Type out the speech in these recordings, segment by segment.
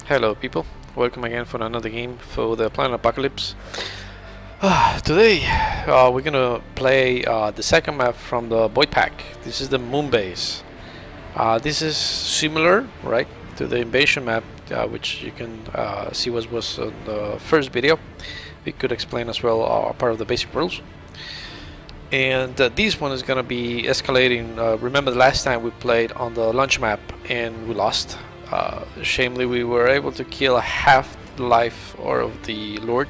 Hello people, welcome again for another game for the Planet Apocalypse. Today we're gonna play the second map from the Void Pack. This is the Moon Base. This is similar, right, to the invasion map, which you can see was on the first video. We could explain as well part of the basic rules. And this one is gonna be escalating. Remember the last time we played on the launch map and we lost. Shamefully, we were able to kill half the life or of the Lord.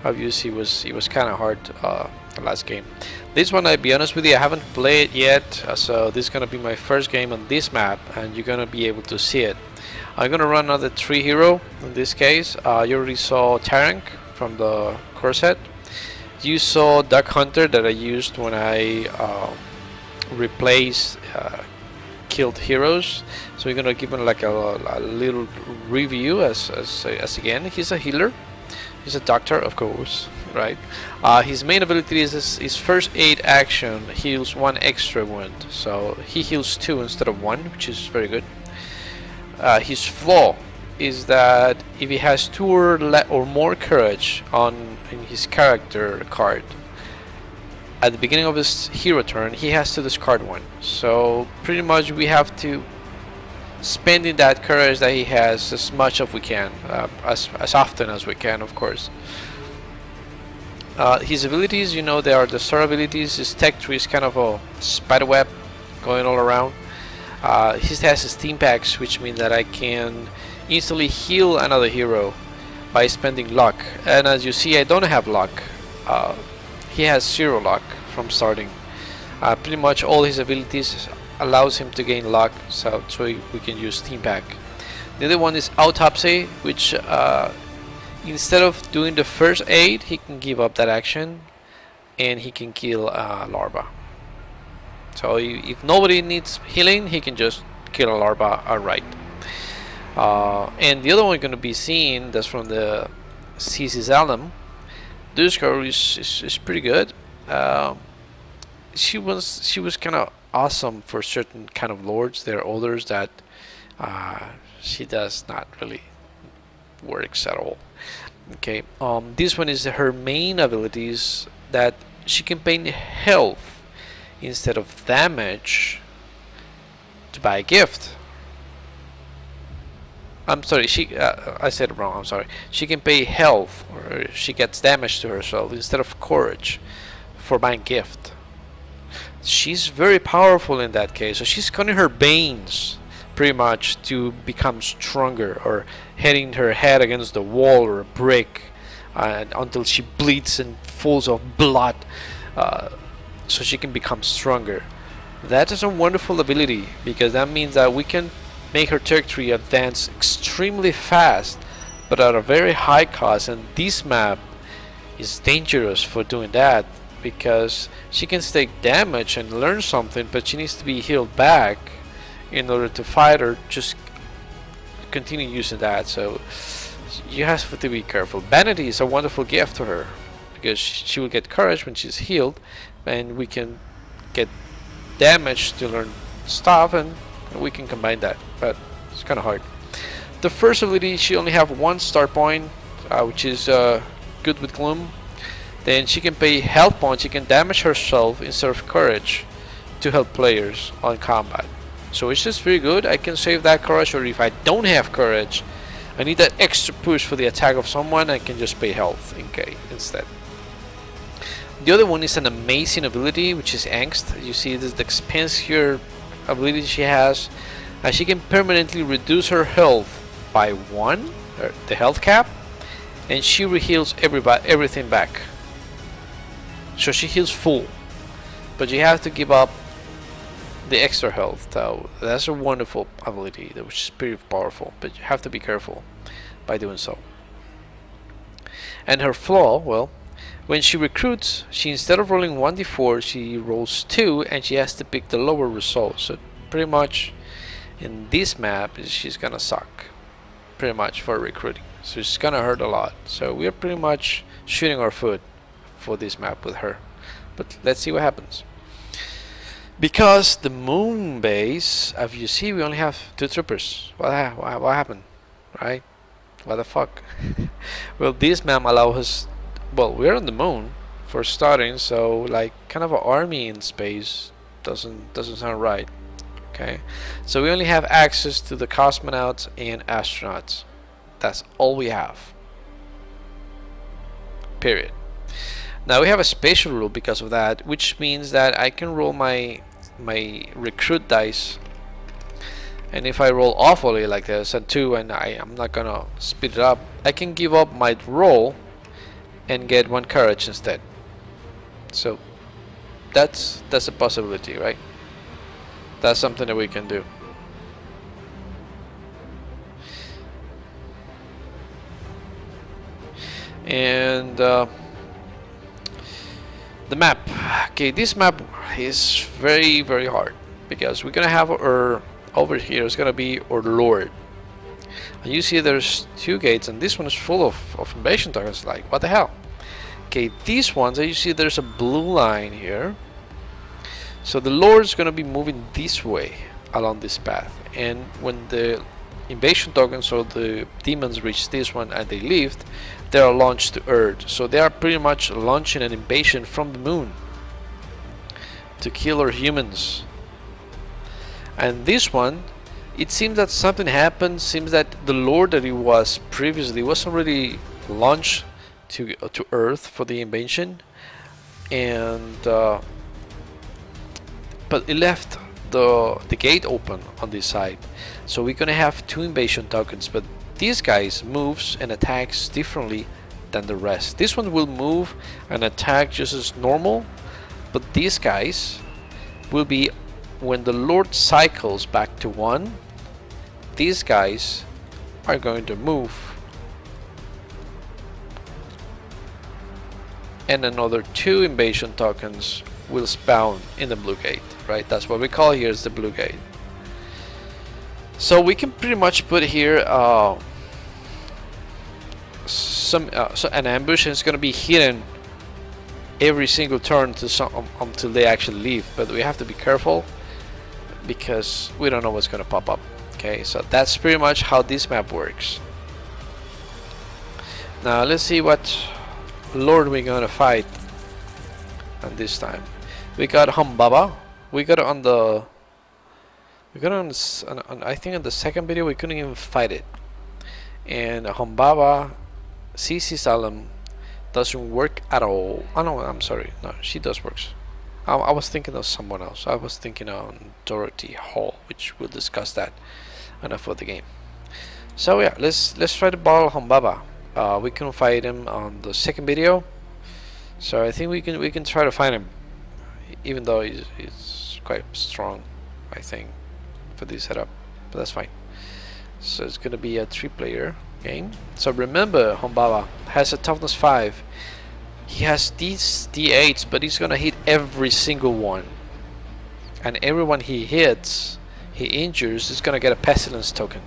Obviously, it was kind of hard the last game. This one, I'll be honest with you, I haven't played yet, so this is gonna be my first game on this map, and you're gonna be able to see it. I'm gonna run another 3 hero in this case. You already saw Tarank from the core set. You saw Duck Hunter that I used when I replaced killed heroes, so we're gonna give him like a little review as again, he's a healer, he's a doctor, of course, right? His main ability is his first aid action heals 1 extra wound, so he heals 2 instead of 1, which is very good. His flaw is that if he has 2 or more courage in his character card, at the beginning of his hero turn, he has to discard 1. So pretty much we have to spend in that courage that he has as much as we can, as often as we can, of course. His abilities, you know, they are the star abilities. His tech tree is kind of a spider web going all around. He has his team packs, which means that I can instantly heal another hero by spending luck. And as you see, I don't have luck. He has 0 luck from starting. Pretty much all his abilities allows him to gain luck, so we can use team pack. The other one is autopsy, which instead of doing the first aid, he can give up that action and he can kill larva. So if nobody needs healing, he can just kill a larva outright. And the other one we're going to be seeing, that's from the CC's Alum. This girl is pretty good. She was kind of awesome for certain kind of lords. There are others that she does not really works at all. Okay. This one is her main abilities, that she can pay health instead of damage to buy a gift. I'm sorry, I said it wrong, I'm sorry. She can pay health, or she gets damage to herself instead of courage for buying gift. She's very powerful in that case, so she's cutting her veins pretty much to become stronger, or hitting her head against the wall or a brick until she bleeds and falls of blood, so she can become stronger. That is a wonderful ability, because that means that we can make her territory advance extremely fast, but at a very high cost. And this map is dangerous for doing that, because she can take damage and learn something, but she needs to be healed back in order to fight, or just continue using that. So you have to be careful. Vanity is a wonderful gift to her, because she will get courage when she's healed, and we can get damage to learn stuff, and we can combine that, but it's kind of hard. The first ability, she only have 1 star point, which is good with Gloom. Then she can pay health points. She can damage herself instead of courage to help players on combat. So it's just very good. I can save that courage, or if I don't have courage, I need that extra push for the attack of someone, I can just pay health instead. The other one is an amazing ability, which is Angst. You see this, the expensive ability she has, and she can permanently reduce her health by 1, the health cap, and she reheals everything back. So she heals full, but you have to give up the extra health. So that's a wonderful ability, which is pretty powerful, but you have to be careful by doing so. And her flaw, well, when she recruits, she, instead of rolling 1d4, she rolls 2, and she has to pick the lower result. So pretty much in this map, she's gonna suck pretty much for recruiting. So it's gonna hurt a lot. So we are pretty much shooting our foot for this map with her. But let's see what happens. Because the moon base, as you see, we only have 2 troopers. What happened, right? What the fuck? Well, this map allows us. Well, we're on the moon for starting, so like kind of an army in space doesn't sound right. Okay, so we only have access to the cosmonauts and astronauts. That's all we have. Period. Now we have a spatial rule because of that, which means that I can roll my recruit dice, and if I roll awfully like this at 2 and I'm not gonna speed it up, I can give up my roll and get 1 courage instead. So that's a possibility, right? That's something that we can do. And the map. Okay, this map is very hard because we're gonna have our over here is gonna be our lord, and you see there's 2 gates, and this one is full of invasion tokens. Like, what the hell? Okay, these ones, you see there's a blue line here, so the lord is gonna be moving this way along this path, and when the invasion tokens or the demons reach this one and they leave, they are launched to Earth. So they are pretty much launching an invasion from the moon to kill our humans. And this one, it seems that something happened. Seems that the lord that he was previously was already launched to Earth for the invasion, and but it left the gate open on this side, so we're gonna have 2 invasion tokens, but these guys moves and attacks differently than the rest. This one will move and attack just as normal, but these guys will be, when the lord cycles back to 1, these guys are going to move, and another 2 invasion tokens will spawn in the blue gate, right? That's what we call here is the blue gate. So we can pretty much put here so an ambush is going to be hidden every single turn until they actually leave, but we have to be careful because we don't know what's going to pop up. Okay, so that's pretty much how this map works. Now let's see what lord we're going to fight. And this time we got Humbaba. We got it on the I think in the second video we couldn't even fight it. And Humbaba CC Salem doesn't work at all. Oh no, I'm sorry. No, she does work. I was thinking of someone else. I was thinking on Dorothy Hall, which we'll discuss that enough for the game. So yeah, let's try to battle Humbaba. We couldn't fight him on the second video, so I think we can try to find him, even though he's quite strong, I think, for this setup, but that's fine. So it's gonna be a 3-player game. So remember, Humbaba has a toughness 5. He has these D8s, but he's gonna hit every single one, and everyone he hits, he injures, is gonna get a pestilence token.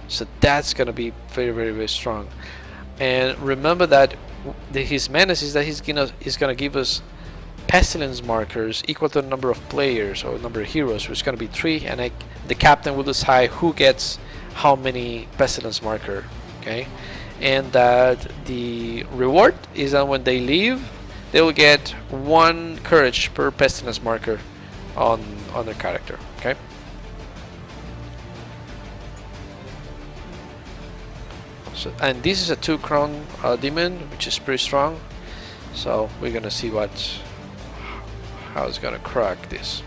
So that's gonna be very strong. And remember that his menace is that he's gonna give us pestilence markers equal to the number of players or number of heroes, which is gonna be 3, and the captain will decide who gets how many pestilence marker. Okay, and that the reward is that when they leave, they will get 1 courage per pestilence marker on their character. Okay. So, and this is a 2 crown demon, which is pretty strong. So we're gonna see how it's gonna crack this.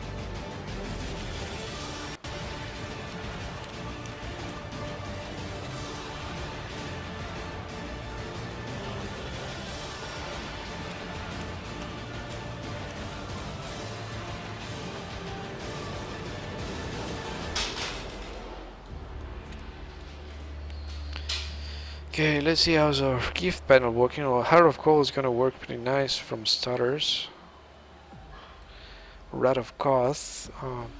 Okay, let's see how's our gift panel working. Well, Heart of Coal is gonna work pretty nice from starters. Rat of Koth,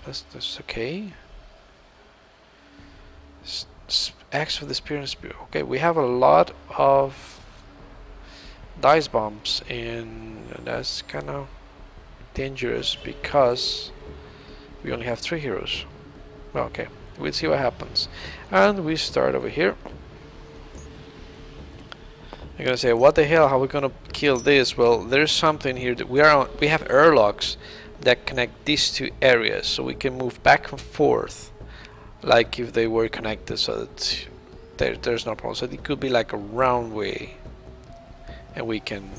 that's okay. Axe for the Spirit. Okay, we have a lot of dice bombs, and that's kind of dangerous because we only have 3 heroes. Well, okay, we'll see what happens. And we start over here. You're gonna say, what the hell? How are we gonna kill this? Well, there's something here that we have airlocks that connect these two areas, so we can move back and forth, like if they were connected, so that there's no problem. So it could be like a round way, and we can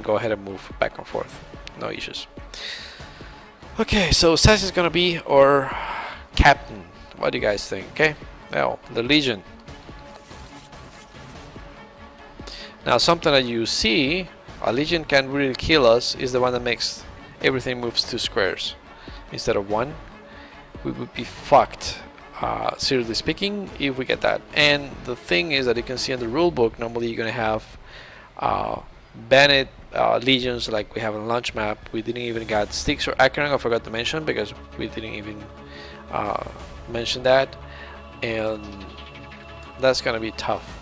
go ahead and move back and forth, no issues. Okay, so Sassy is gonna be our captain. What do you guys think? Okay, well, the Legion. Now, something that you see, a Legion can really kill us, is the one that makes everything moves 2 squares instead of 1. We would be fucked, seriously speaking, if we get that. And the thing is that you can see in the rulebook, normally you're gonna have banned legions like we have on launch map. We didn't even got Styx or Acheron, I forgot to mention, because we didn't even mention that, and that's gonna be tough.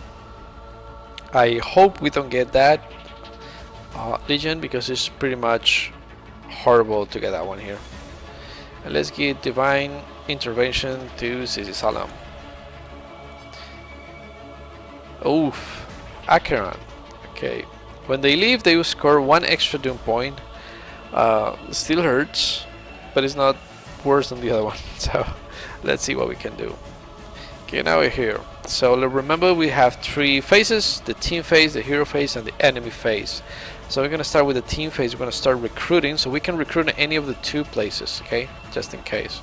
I hope we don't get that Legion, because it's pretty much horrible to get that one here. And let's give Divine Intervention to Sissi Salam. Oof, Acheron. Okay, when they leave, they will score 1 extra doom point. Still hurts, but it's not worse than the other one. So let's see what we can do. Okay, now we're here. So remember, we have 3 phases: the team phase, the hero phase, and the enemy phase. So we're gonna start with the team phase. We're gonna start recruiting, so we can recruit in any of the 2 places, okay, just in case.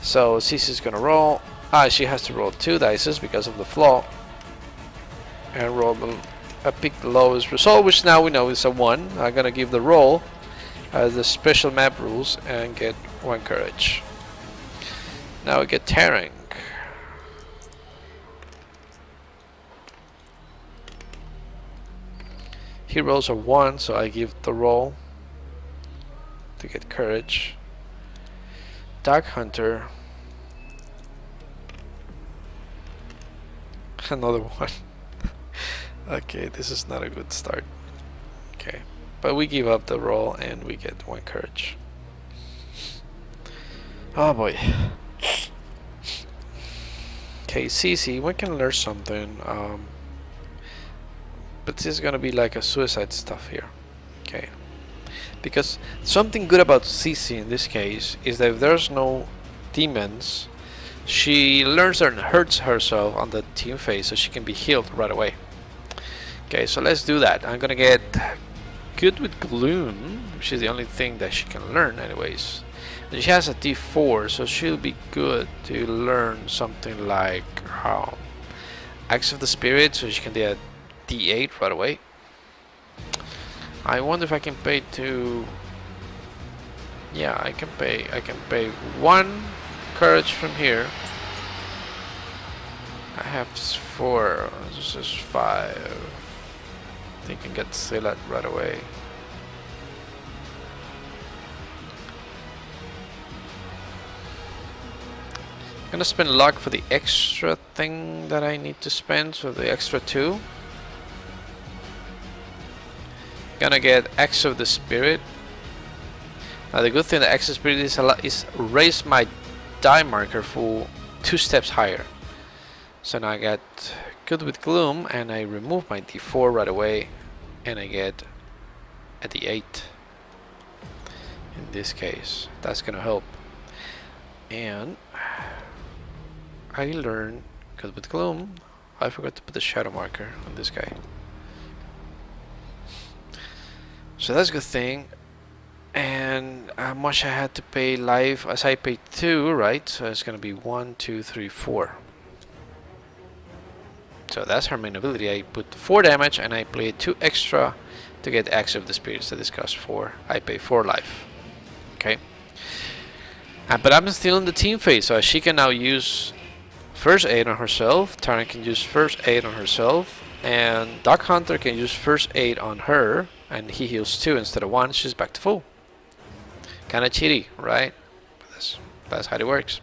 So Sissi's gonna roll. She has to roll 2 dice because of the flaw, and roll pick the lowest result, which now we know is a 1. I'm gonna give the roll as the special map rules and get 1 courage. Now we get Terran. He rolls a 1, so I give the roll to get courage. Dark Hunter. Another 1. Okay, this is not a good start. Okay, but we give up the roll and we get 1 courage. Oh boy. Okay, Sissi, we can learn something. But this is gonna be like a suicide stuff here. Okay, because something good about Sissi in this case is that if there's no demons, she learns and hurts herself on the team phase, so she can be healed right away. Okay, so let's do that. I'm gonna get good with Gloom, which is the only thing that she can learn anyways. And she has a D4, so she'll be good to learn something like Axe of the Spirit, so she can do a D8 right away. I wonder if I can pay to... Yeah, I can pay 1 courage from here. I have 4, this is 5. I think I can get Silat right away. I'm gonna spend luck for the extra thing that I need to spend, so the extra 2. Gonna get Axe of the Spirit. Now the good thing that Axe of the Spirit is raise my die marker for 2 steps higher. So now I get good with Gloom, and I remove my D4 right away, and I get a D8. In this case, that's gonna help. And I learn good with Gloom. I forgot to put the shadow marker on this guy. So that's a good thing. And how much I had to pay live, as I paid 2, right? So it's gonna be 1, 2, 3, 4. So that's her main ability. I put 4 damage and I played 2 extra to get Axe of the Spirit. So this costs 4. I pay 4 life. Okay. But I'm still in the team phase, so she can now use first aid on herself. Terran can use first aid on herself, and Dark Hunter can use first aid on her, and he heals 2 instead of 1. She's back to full. Kinda cheaty, right? That's how it works.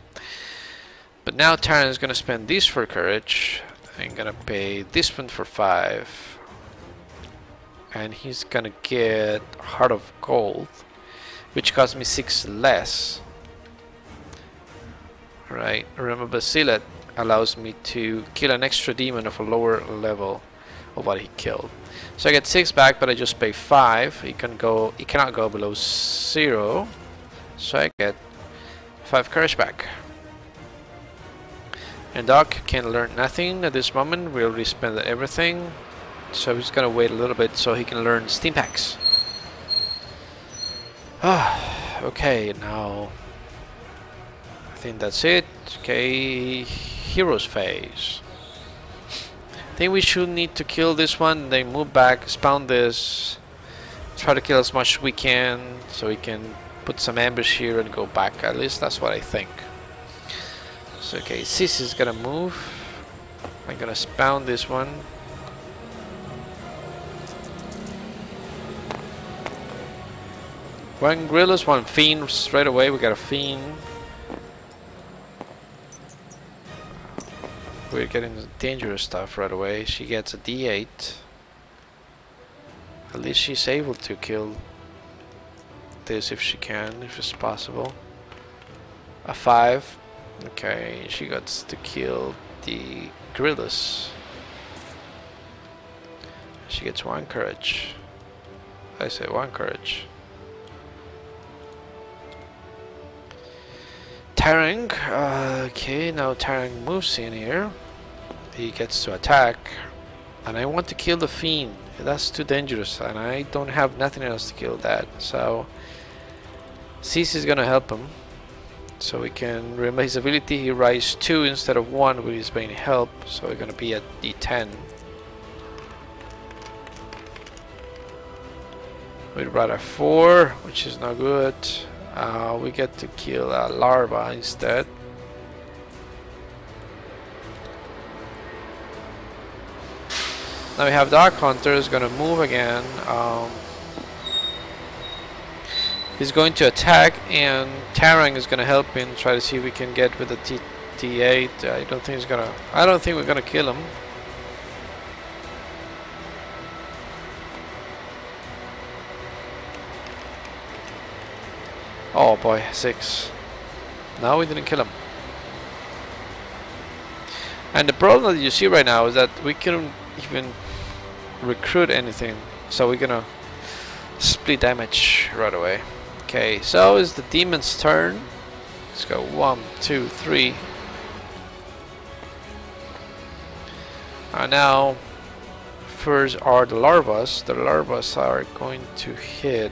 But now Terran is gonna spend this for courage. I'm gonna pay this one for 5, and he's gonna get Heart of Gold, which costs me 6 less. Right, remember Silat allows me to kill an extra demon of a lower level of what he killed. So I get 6 back, but I just pay 5. He cannot go below 0. So I get 5 courage back. And Doc can learn nothing at this moment. We already spent everything. So he's gonna wait a little bit so he can learn steam packs. Okay, now I think that's it. Okay, heroes phase. I think we should need to kill this one, then move back, spawn this, try to kill as much as we can so we can put some ambush here and go back. At least that's what I think. So okay, Sis is gonna move. I'm gonna spawn this one. One Grillus, one Fiend straight away. We got a Fiend. We're getting dangerous stuff right away. She gets a D8. At least she's able to kill this if she can, if it's possible. A 5. Okay, she got to kill the Grillus. She gets 1 courage. I say 1 courage. Tarang, okay, now Tarang moves in here. He gets to attack, and I want to kill the Fiend. That's too dangerous, and I don't have nothing else to kill that. So Sis is gonna help him, so we can remember his ability. He rises 2 instead of 1 with his main help, so we're gonna be at D10. We'd rather 4, which is not good. We get to kill a larva instead. Now we have Dark Hunter is gonna move again. He's going to attack, and Tarang is gonna help him try to see if we can get with the T8. I don't think we're gonna kill him. Oh boy, 6. No, we didn't kill him. And the problem that you see right now is that we couldn't even recruit anything. So we're gonna split damage right away. Okay, so it's the demon's turn. Let's go 1, 2, 3. And now, first are the larvas. The larvas are going to hit.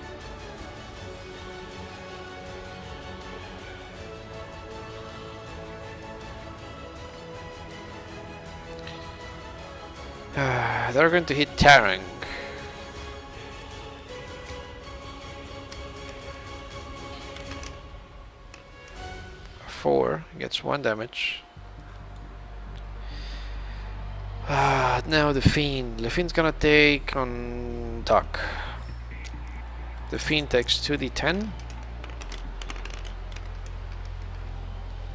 They're going to hit Tarang. Four gets 1 damage. Now the Fiend. The Fiend's gonna take on Doc. The Fiend takes 2d10.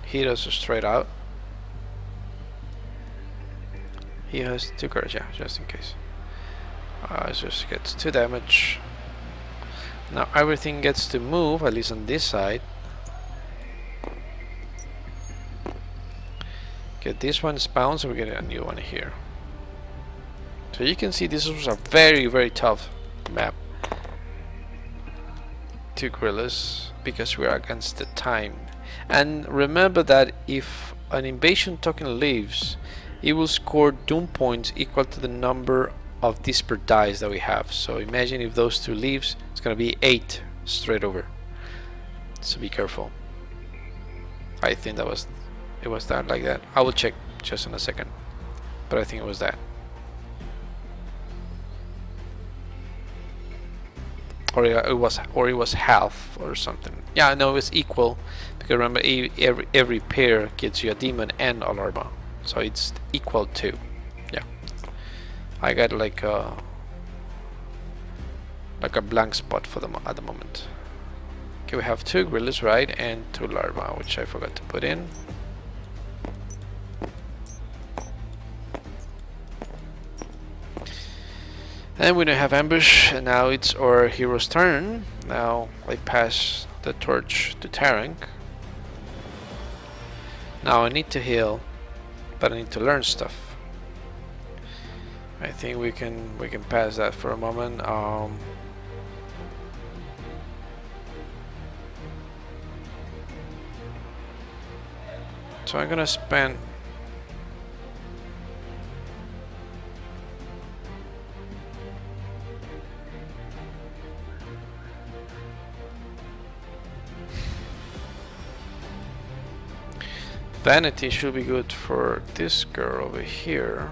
He does a straight out. He has 2 courage, yeah, just in case. Just gets 2 damage. Now everything gets to move, at least on this side. Get this one spawned, so we get a new one here. So you can see this was a very, very tough map to Grillus because we are against the time. And remember that if an invasion token leaves, it will score doom points equal to the number of Disper dice that we have. So imagine if those 2 leaves, it's gonna be 8 straight over. So be careful. I think it was that like that. I will check just in a second, but I think it was that. Or it was half or something. Yeah, no, it was equal because remember every pair gets you a demon and a larva. So it's equal to, yeah. I got like a blank spot for them at the moment. Okay, we have 2 Grillus, right, and 2 larvae, which I forgot to put in. And we don't have ambush, and now it's our hero's turn. Now I pass the torch to Tarang. Now I need to heal, but I need to learn stuff. I think we can pass that for a moment. So I'm gonna spend vanity should be good for this girl over here.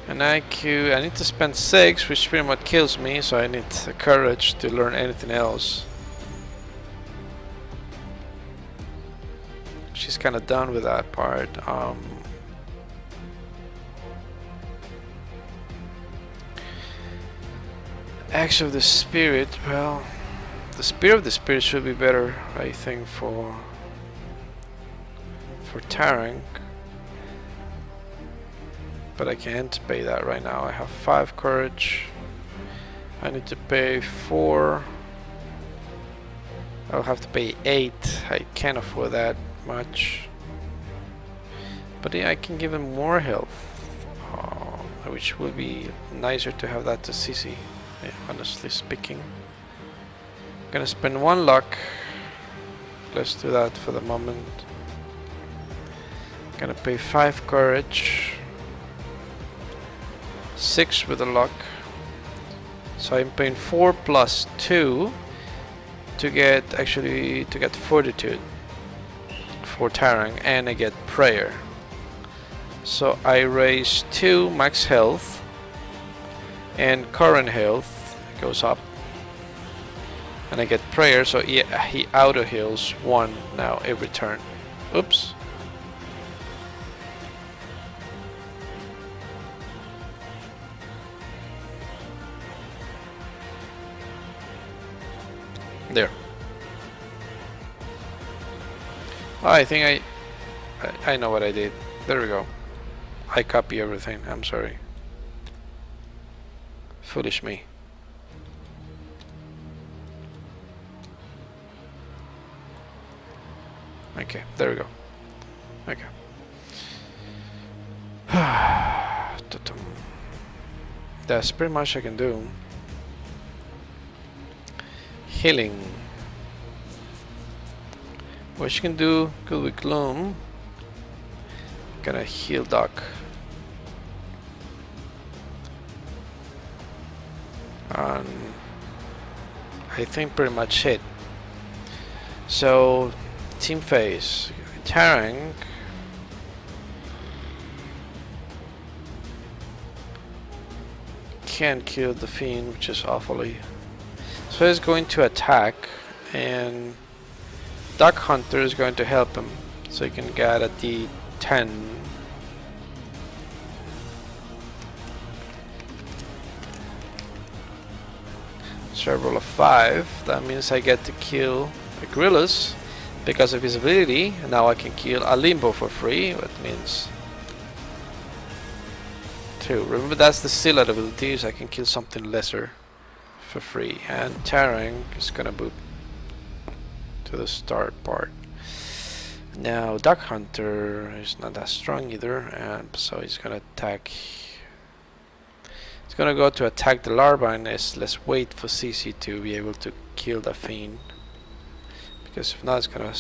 And IQ, I need to spend 6, which pretty much kills me, so I need courage to learn anything else. She's kind of done with that part. Axe of the Spirit, well, the Spear of the Spirit should be better, I think, for Tarang. But I can't pay that right now. I have 5 courage. I need to pay 4. I'll have to pay 8. I can't afford that much. But yeah, I can give him more health, which would be nicer to have that to CC, yeah, honestly speaking. I'm gonna spend 1 luck. Let's do that for the moment. Gonna pay 5 courage. 6 with the luck, so I'm paying 4 plus 2 to get fortitude for Tarang, and I get prayer. So I raise 2 max health, and current health goes up, and I get prayer. So he auto heals 1 now every turn. Oops. There. Oh, I think I know what I did. There we go. I copy everything. I'm sorry. Foolish me. Okay, there we go. Okay. That's pretty much I can do. Healing. What you can do, good with Gloom. Gonna heal Doc. And I think pretty much it. So team phase. Tarang. Can't kill the Fiend, which is awfully. So he's going to attack, and Duck Hunter is going to help him, so he can get a D10. So I roll a 5. That means I get to kill a Grillus because of his ability. And now I can kill a Limbo for free. That means 2. Remember, that's the Silat ability, so I can kill something lesser for free. And Tarang is gonna boot to the start part. Now Duck Hunter is not that strong either, and so he's gonna attack. He's gonna go to attack the larva, and let's wait for CC to be able to kill the Fiend, because if not, it's gonna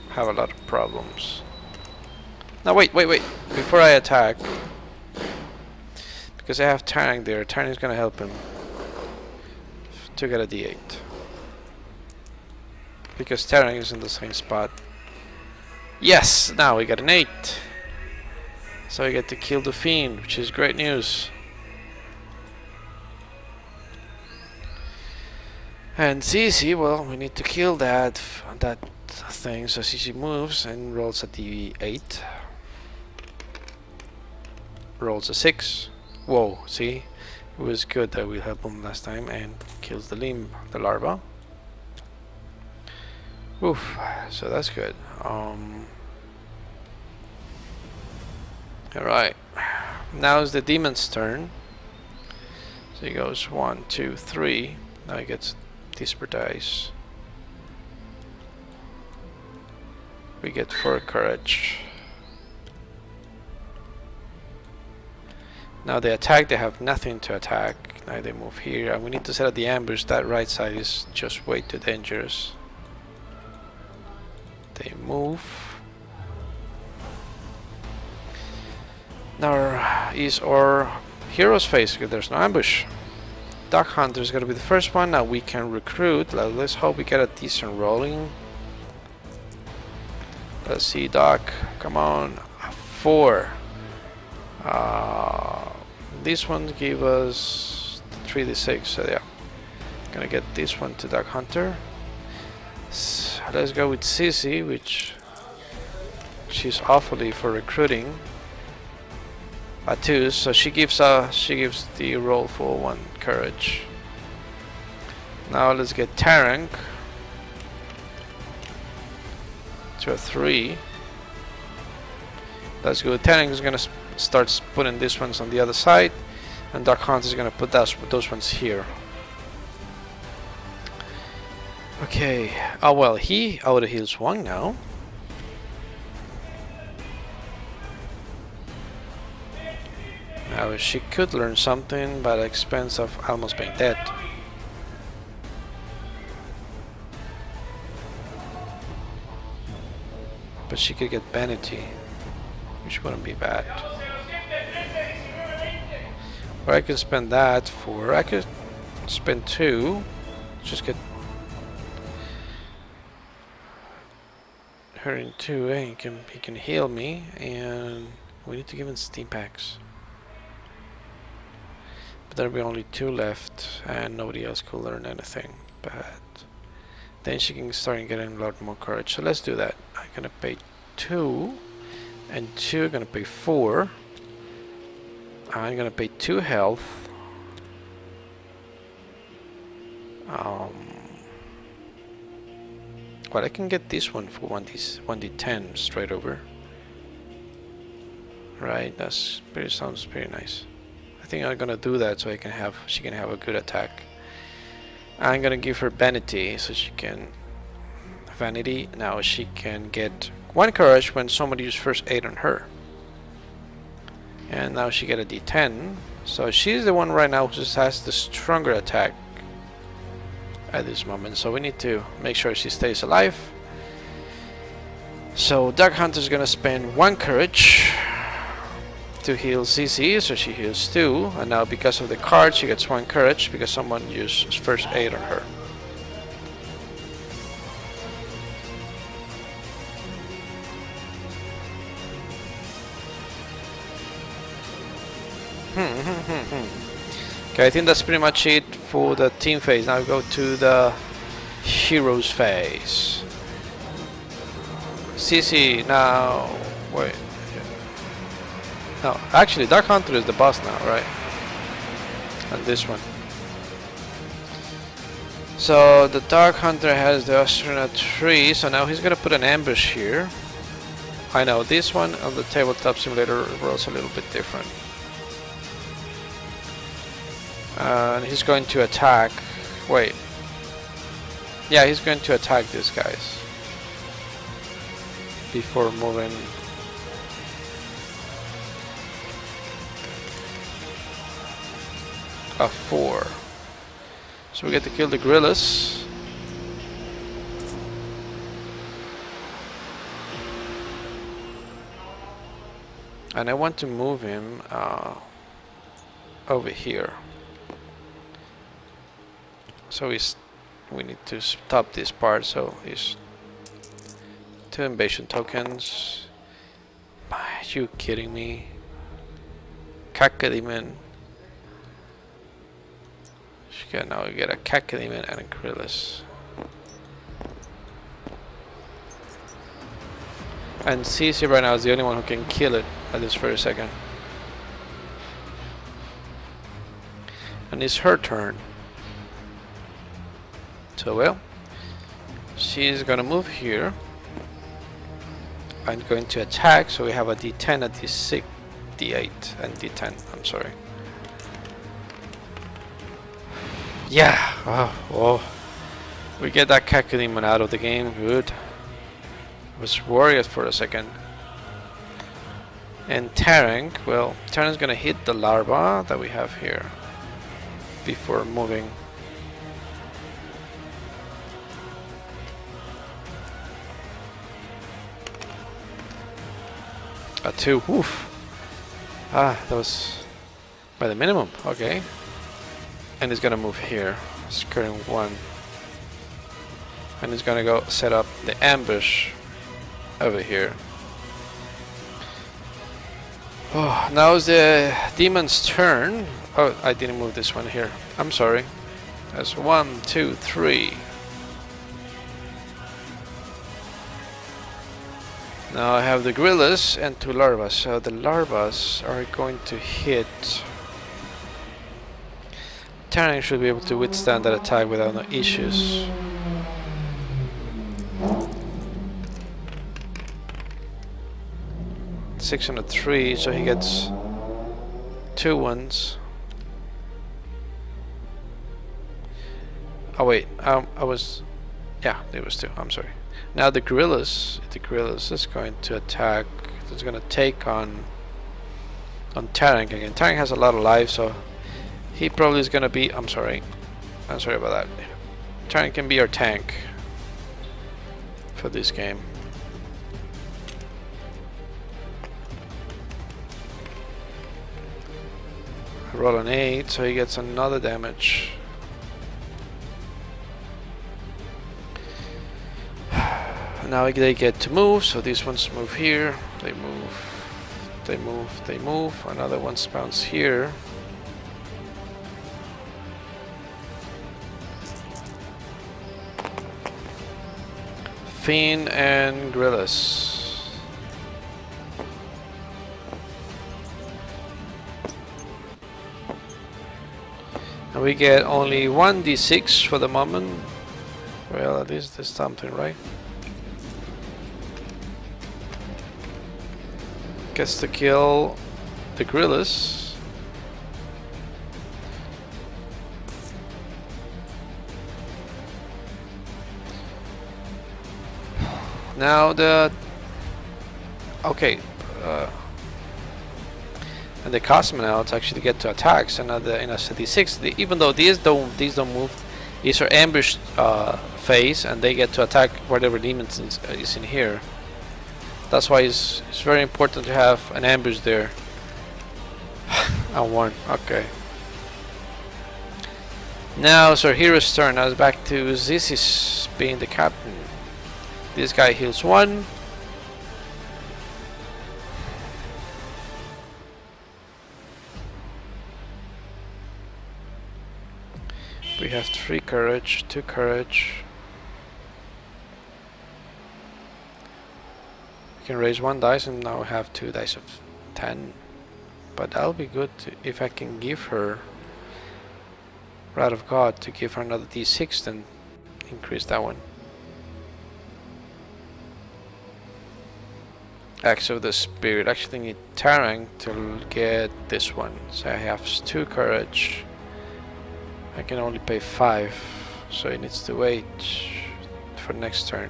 have a lot of problems. Now wait, before I attack, because I have Tarang there. Tarang is gonna help him to get a D8. Because Tarang is in the same spot. Yes! Now we got an 8. So we get to kill the Fiend, which is great news. And CC, well, we need to kill that thing. So CC moves and rolls a D8. Rolls a 6. Whoa, see? It was good that we helped him last time, and kills the larva. Oof, so that's good. Alright, now is the demon's turn. So he goes 1, 2, 3. Now he gets Disperdice. We get 4 courage. Now they attack, they have nothing to attack. Now they move here, and we need to set up the ambush. That right side is just way too dangerous. They move. Now is our hero's phase because there's no ambush. Duck Hunter is going to be the first one. Now we can recruit. Let's hope we get a decent rolling. Let's see, Duck. Come on. 4. This one gave us 3d6. So yeah, gonna get this one to Duck Hunter. So let's go with Sissy, which she's awfully for recruiting. A 2, so she gives the roll for 1 courage. Now let's get Tarank to a 3. That's good. Tarank is gonna start putting these ones on the other side, and Duck Hunter is gonna put those ones here. Okay. Oh well, he auto heals 1 now. Now she could learn something, but at the expense of almost being dead. But she could get Vanity, which wouldn't be bad. Or I could spend that for... I could spend 2. Just get her in 2. He can heal me, and we need to give him steam packs. There'll be only 2 left, and nobody else could learn anything. But then she can start getting a lot more courage. So let's do that. I'm gonna pay 2, and 2 gonna pay 4. I'm gonna pay 2 health. Well, I can get this one for 1d10 straight over. Right? Sounds pretty nice. I think I'm gonna do that so she can have a good attack. I'm gonna give her Vanity so she can now she can get 1 courage when somebody uses first aid on her. And now she get a d10, so she's the one right now who just has the stronger attack at this moment, so we need to make sure she stays alive. So Duck Hunter is gonna spend 1 courage to heal Sissy, so she heals 2, and now because of the card she gets 1 courage because someone used first aid on her. Okay, I think that's pretty much it for the team phase. Now we go to the heroes phase. Sissy, now wait. No, actually, Duck Hunter is the boss now, right? And this one. So the Duck Hunter has the astronaut tree, so now he's gonna put an ambush here. I know this one on the tabletop simulator rolls a little bit different. And he's going to attack. Wait. Yeah, he's going to attack these guys before moving. A 4. So we get to kill the gorillas. And I want to move him over here. So we need to stop this part, so he's 2 invasion tokens. Are you kidding me? Cacodemon. Okay, now we get a Cacodemon and a Gorillas. And Sissy right now is the only one who can kill it at this very second. And it's her turn. So well, she's gonna move here. I'm going to attack, so we have a d10, a d6, d8, and d10. I'm sorry. Yeah, oh, we get that Cacodemon out of the game. Good. I was worried for a second. And Tarang, well, Tarang's gonna hit the larva that we have here before moving. A 2, oof. Ah, that was by the minimum, okay. And he's gonna move here, skirting 1. And he's gonna go set up the ambush over here. Oh, now is the demon's turn. Oh, I didn't move this one here. I'm sorry. That's 1, 2, 3. Now I have the gorillas and 2 larvas. So the larvas are going to hit. Tarang should be able to withstand that attack without no issues. $603, so he gets 2 ones. Oh wait, I was, yeah, there was 2. I'm sorry. Now the gorillas is going to attack. It's going to take on Tarang again. Tarang has a lot of life, so he probably is going to be. I'm sorry about that. Tarang can be our tank for this game. Roll an 8, so he gets another damage. Now they get to move, so these ones move here. They move, they move, they move. Another one spawns here. Fiend and gorillas. And we get only 1d6 for the moment. Well, at least there's something, right? Gets to kill the gorillas. Now the okay, and the cosmonauts actually get to attacks, and in a D6, even though these don't move, these are ambush phase, and they get to attack whatever demons is in here. That's why it's very important to have an ambush there. I won. Okay. Now it's our hero's turn. Now it's back to Zizis being the captain. This guy heals 1. We have 3 courage, 2 courage. We can raise 1 dice and now have 2 dice of 10. But that'll be good if I can give her Wrath of God, to give her another d6, then increase that one. Axe of the Spirit. Actually need Tarang to get this one. So I have 2 courage. I can only pay 5, so he needs to wait for next turn.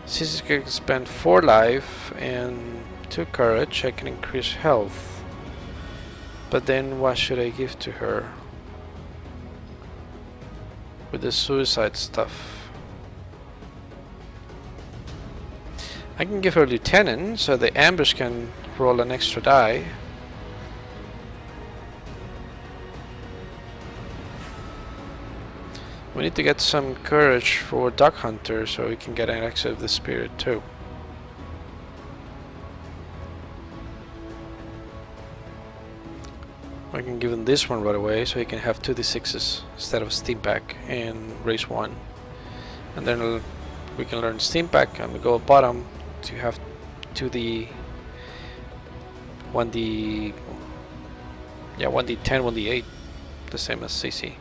Since I can spend 4 life and 2 courage, I can increase health. But then what should I give to her? With the suicide stuff. I can give her Lieutenant, so the ambush can roll an extra die. We need to get some courage for Duck Hunter so we can get an Axe of the Spirit too. I can give him this one right away so he can have 2d6s instead of Steam Pack and raise 1. And then we can learn Steam Pack and we go bottom to have 1d 1d10, 1d8, the same as CC.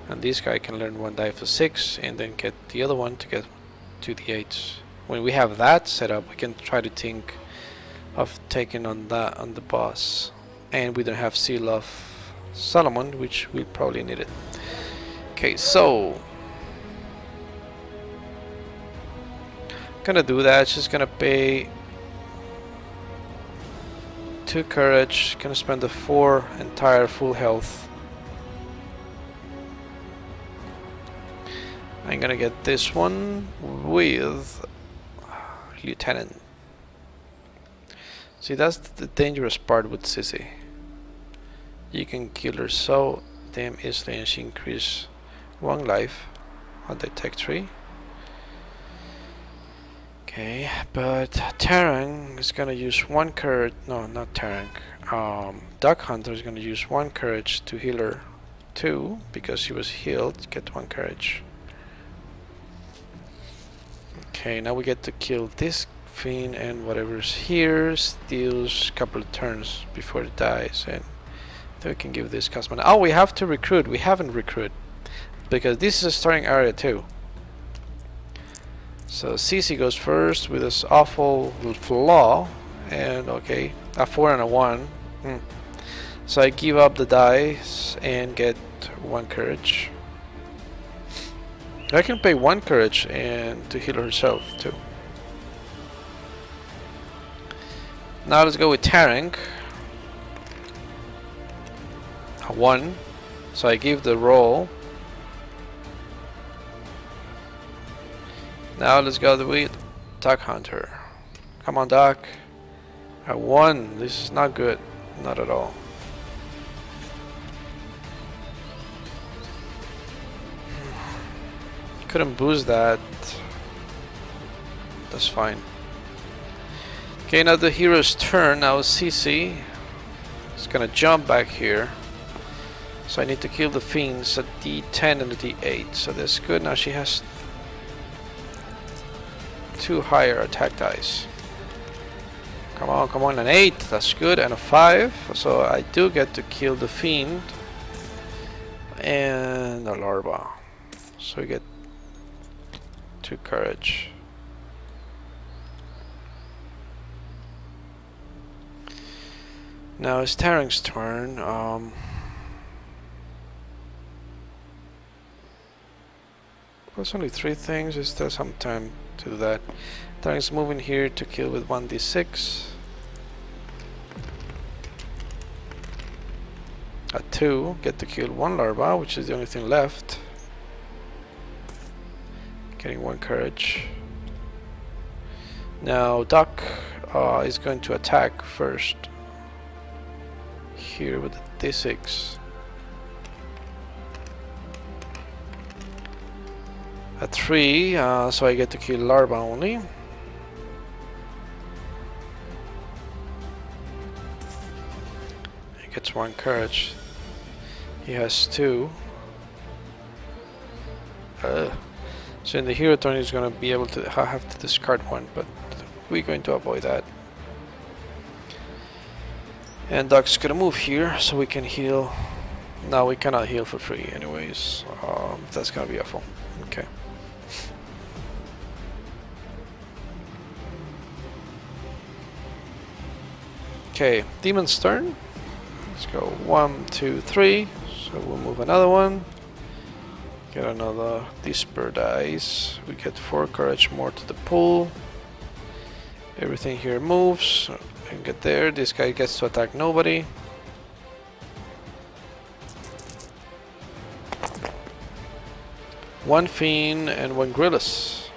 And this guy can learn 1 die for 6 and then get the other one to get 2d8s. When we have that set up, we can try to think of taking on that on the boss. And we don't have Seal of Solomon, which we'll probably need it. Okay, so gonna do that. She's gonna pay 2 courage. Gonna spend the 4 entire full health. I'm gonna get this one with Lieutenant. See, that's the dangerous part with Sissy. You can kill her so damn easily, and she increases 1 life on the tech tree. Okay, but Terang is gonna use 1 courage. No, not Terang. Duck Hunter is gonna use 1 courage to heal her 2 because she was healed. Get 1 courage. Okay, now we get to kill this fiend, and whatever's here steals a couple of turns before it dies, and then we can give this customer. Oh, we have to recruit. We haven't recruited because this is a starting area too. So Cece goes first with this awful flaw, and okay, a 4 and a 1. So I give up the dice and get 1 courage. I can pay 1 courage and to heal herself too. Now let's go with Terang. A 1. So I give the roll. Now let's go with Duck Hunter. Come on, Duck. A 1. This is not good. Not at all. Couldn't boost that. That's fine. Okay, now the hero's turn. Now Cece is gonna jump back here. So I need to kill the fiends at D10 and the D8. So that's good. Now she has 2 higher attack dice. Come on, come on, an 8. That's good, and a 5. So I do get to kill the fiend and the larva. So we get 2 courage. Now it's Terang's turn. There's only 3 things. Is there some time to do that? Terang's moving here to kill with 1d6. At 2, get to kill 1 larva, which is the only thing left. Getting 1 courage. Now Duck is going to attack first. Here with the D6. At 3, so I get to kill larva only. He gets 1 courage. He has 2. So in the hero turn he's gonna be able to have to discard 1, but we're going to avoid that. And Duck's gonna move here so we can heal. No, we cannot heal for free anyways. That's gonna be awful. Okay. Okay, Demon's turn. Let's go 1, 2, 3. So we'll move another one. Get another Despair dice. We get 4 courage more to the pool. Everything here moves. And get there. This guy gets to attack nobody. One fiend and 1 Grillus.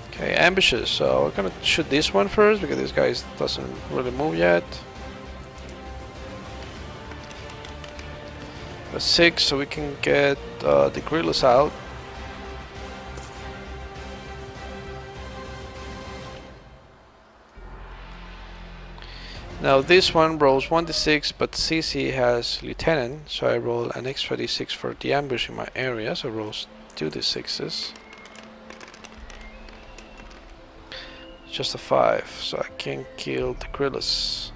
Okay, ambushes. So we're gonna shoot this one first because this guy doesn't really move yet. A 6, so we can get the Grillus out. Now this one rolls 1d6, but CC has Lieutenant, so I roll an extra d6 for the ambush in my area, so rolls 2d6s. Just a 5, so I can kill the Grillus.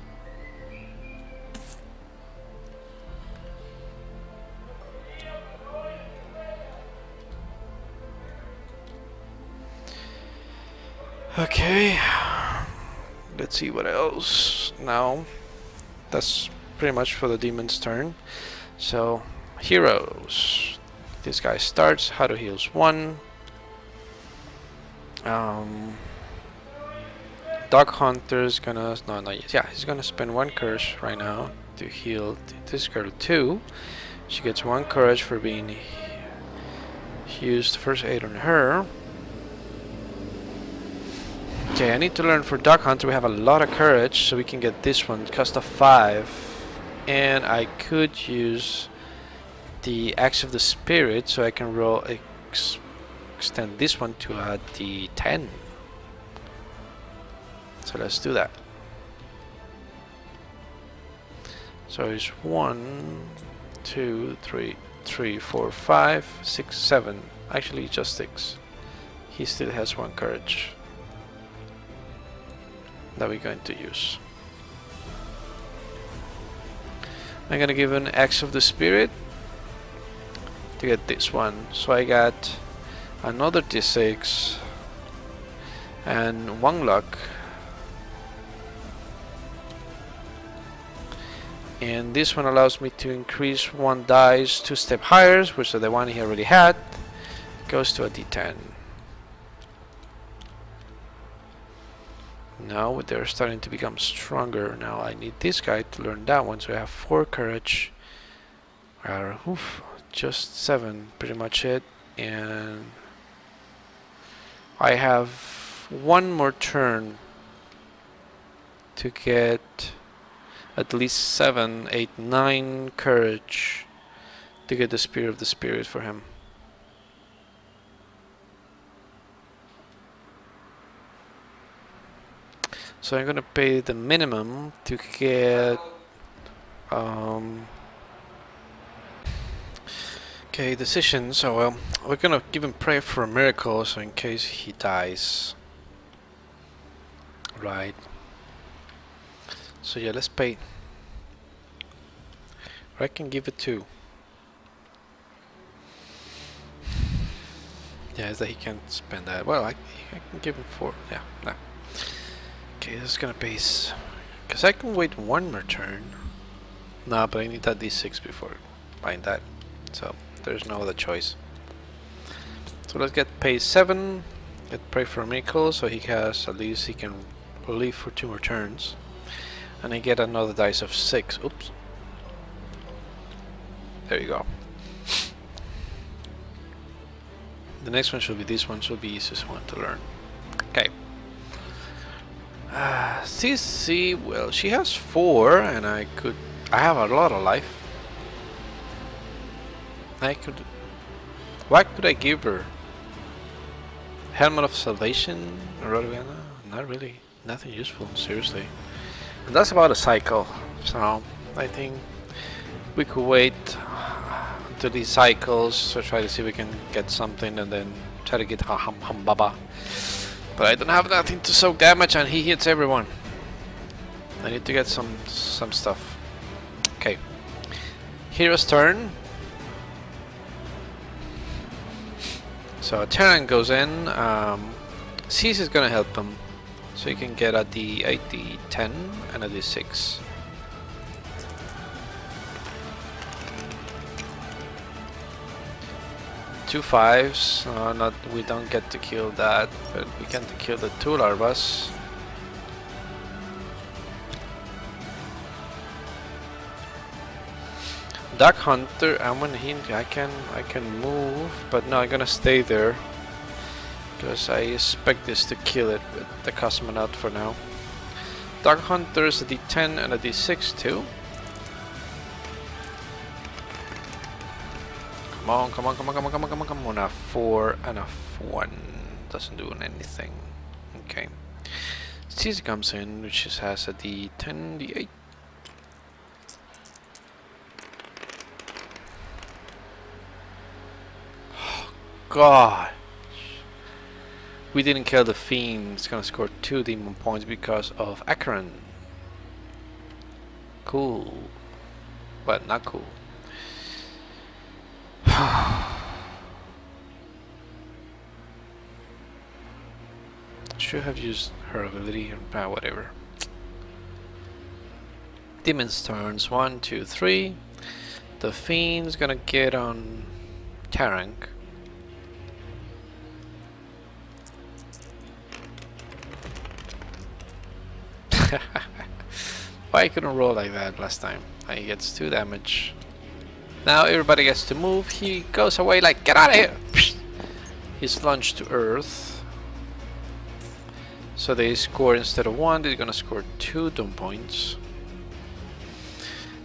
Okay, let's see what else. Now, that's pretty much for the demon's turn. So heroes. This guy starts. How to heals 1. Dog Hunter's gonna he's gonna spend 1 courage right now to heal this girl 2. She gets 1 courage for being used first aid on her. Okay, I need to learn for Dog Hunter. We have a lot of courage, so we can get this one, cost of 5. And I could use the Axe of the Spirit, so I can roll extend this one to a D10. So let's do that. So it's 1, 2, 3, 4, 5, 6, 7. Actually, just 6. He still has 1 courage that we're going to use. I'm gonna give an Axe of the Spirit to get this one. So I got another D6 and 1 luck. And this one allows me to increase 1 dice 2 step higher, which is the one he already had. Goes to a D10. Now they're starting to become stronger. Now I need this guy to learn that one, so I have 4 courage. Just 7, pretty much it. And I have 1 more turn to get at least 7, 8, 9 courage to get the Spear of the Spirit for him. So I'm gonna pay the minimum to get okay, decision. So well, we're gonna give him prayer for a miracle, so in case he dies. Right. So yeah, let's pay. Or I can give it 2. Yeah, is that he can't spend that. Well, I can give him 4. Yeah, no. Okay, this is gonna pay. Because I can wait 1 more turn. No, but I need that D6 before buying that. So there's no other choice. So let's get pay 7. Get pray for a miracle, so he has at least he can live for 2 more turns. And I get another dice of 6. Oops. There you go. The next one should be this one. Should be easiest one to learn. Okay. CC, well, she has 4, and I have a lot of life. What could I give her? Helmet of Salvation? Rodiana? Not really. Nothing useful, seriously. And that's about a cycle. So I think we could wait until these cycles to try to see if we can get something and then try to get Humbaba. But I don't have nothing to soak damage, and he hits everyone. I need to get some stuff. Okay. Hero's turn. So Terran goes in. Cease is gonna help him, so he can get a D8, D10, and a D6. Two 5s. We don't get to kill that, but we can to kill the 2 larvas. Dog Hunter, and when I can move, but no, I'm gonna stay there because I expect this to kill it with the Cosmonaut for now. Dog Hunter is a D10 and a D6 too. Come on, come on, come on, come on, come on, come on, come on. A 4 and a 1. Doesn't do anything. Okay. Caesar comes in, which just has a D10, D8. Oh, God. We didn't kill the Fiend. It's gonna score 2 demon points because of Acheron. Cool. But not cool. Should have used her ability, whatever. Demon's turns. 1, 2, 3. The Fiend's gonna get on Tarang. Why couldn't roll like that last time? He gets 2 damage. Now everybody gets to move. He goes away like, get out of here! He's lunged to Earth. So they score, instead of 1, they're gonna score 2 doom points.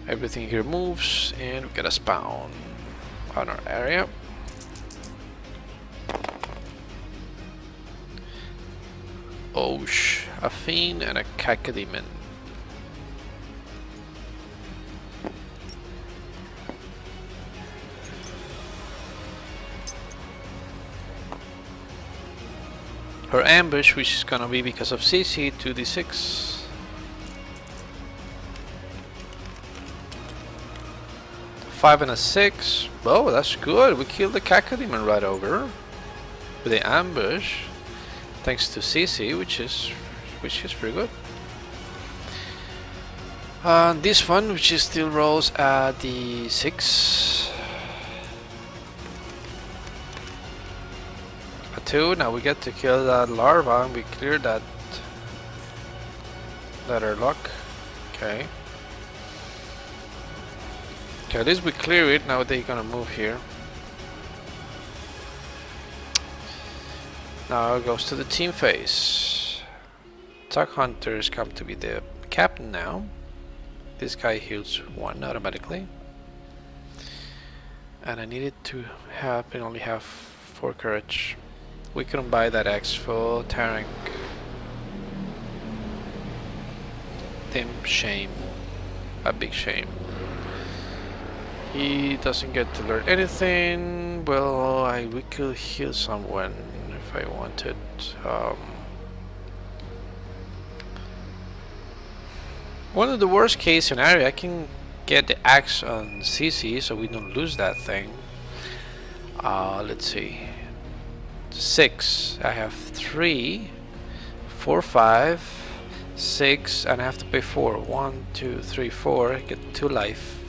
Everything here moves, and we get a spawn on our area. Osh, a Fiend and a Cacodemon. Her ambush, which is gonna be because of CC, 2d6. Five and a 6. Oh, that's good. We killed the Cacodemon right over with the ambush, thanks to CC, which is pretty good. This one, which is still rolls at the 6. A 2. Now we get to kill that larva, and we clear that airlock. Okay. Okay, at least we clear it. Now they're gonna move here. Now it goes to the team phase. Duck Hunters come to be the captain now. This guy heals 1 automatically. And I needed to only have 4 courage. We couldn't buy that X for Tarang. Damn shame. A big shame. He doesn't get to learn anything. Well, we could heal someone if I wanted. One of the worst case scenario, I can get the axe on CC so we don't lose that thing. Let's see. 6. I have 3, 4, 5, 6, and I have to pay 4. 1, 2, 3, 4. Get 2 life.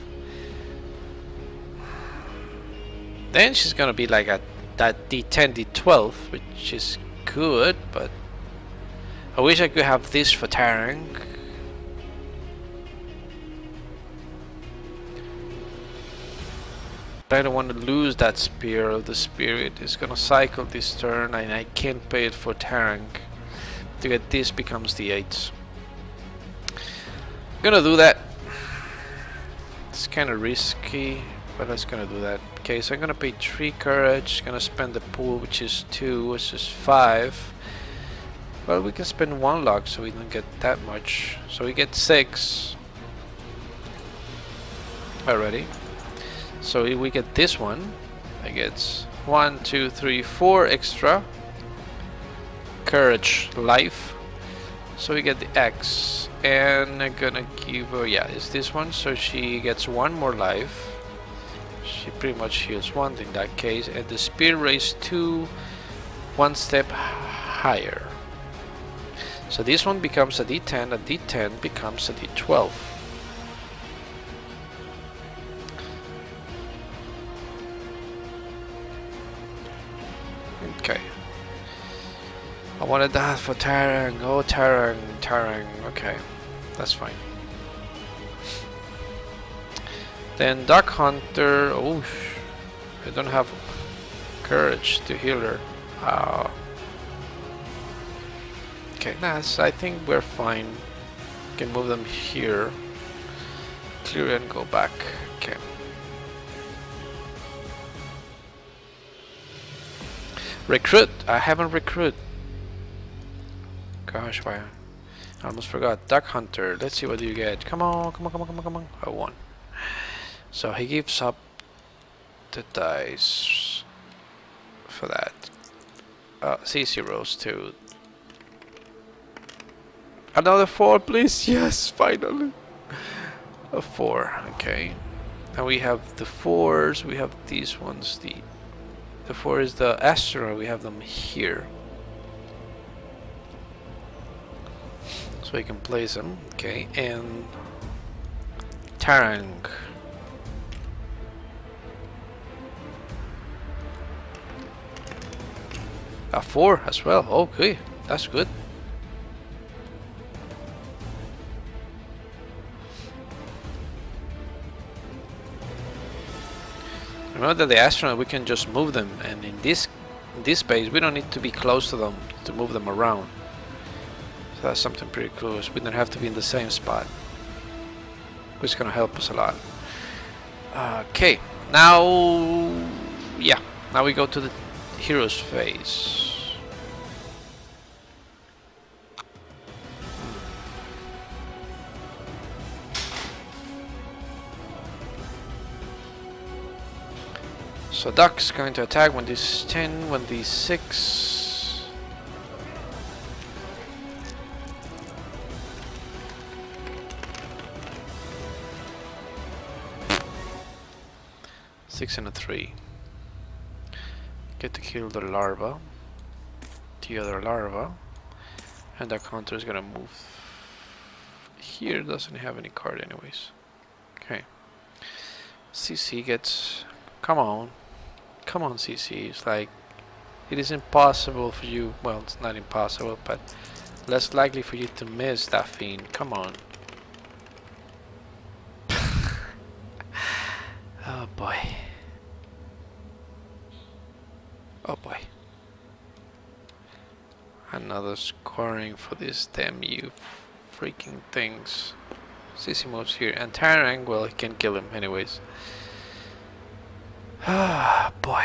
Then she's gonna be like at that D10, D12, which is good, but I wish I could have this for Tarang. I don't want to lose that Spear of the Spirit. It's gonna cycle this turn, and I can't pay it for Tarang. To get this becomes the 8. I'm gonna do that. It's kind of risky, but let's gonna do that. Okay, so I'm gonna pay 3 courage. Gonna spend the pool, which is 2, which is 5. Well, we can spend 1 luck, so we don't get that much. So we get 6 already. So if we get this one, I get 1, 2, 3, 4 extra courage life. So we get the X, and I'm gonna give her, yeah, it's this one. So she gets 1 more life. She pretty much heals 1 in that case, and the spear raised 2, 1 step higher. So this one becomes a D10, a D10 becomes a D12. Okay. I wanted that for Tarang. Oh, Tarang, Tarang. Okay, that's fine. Then Duck Hunter. Oh, I don't have courage to heal her. Okay, nice. I think we're fine. Can move them here. Clear and go back. Okay. Recruit. I haven't recruit. Gosh, why? I almost forgot. Duck Hunter. Let's see what you get. Come on, come on, come on, come on, come on. I won. So he gives up the dice for that. CC rolls 2. Another 4, please. Yes, finally. A 4. Okay. Now we have the 4s. We have these ones. The 4 is the astronaut. We have them here. So we can place them. Okay, and Tarang. A 4 as well. Okay, that's good. Remember that the astronaut, we can just move them, and in this space we don't need to be close to them to move them around. So that's something pretty cool. We don't have to be in the same spot, which is gonna help us a lot. Okay, now yeah, now we go to the heroes phase. So Duck's going to attack when this 10, when this 6. Six and a 3. Get to kill the larva. The other larva. And the counter is gonna move. Here doesn't have any card anyways. Okay. CC gets. Come on. Come on, CC. It's like, it is impossible for you. Well, it's not impossible, but less likely for you to miss that fiend. Come on. Oh boy. Oh boy. Another scoring for this damn you freaking things. CC moves here, and Tarang, well, he can kill him anyways. Ah, boy.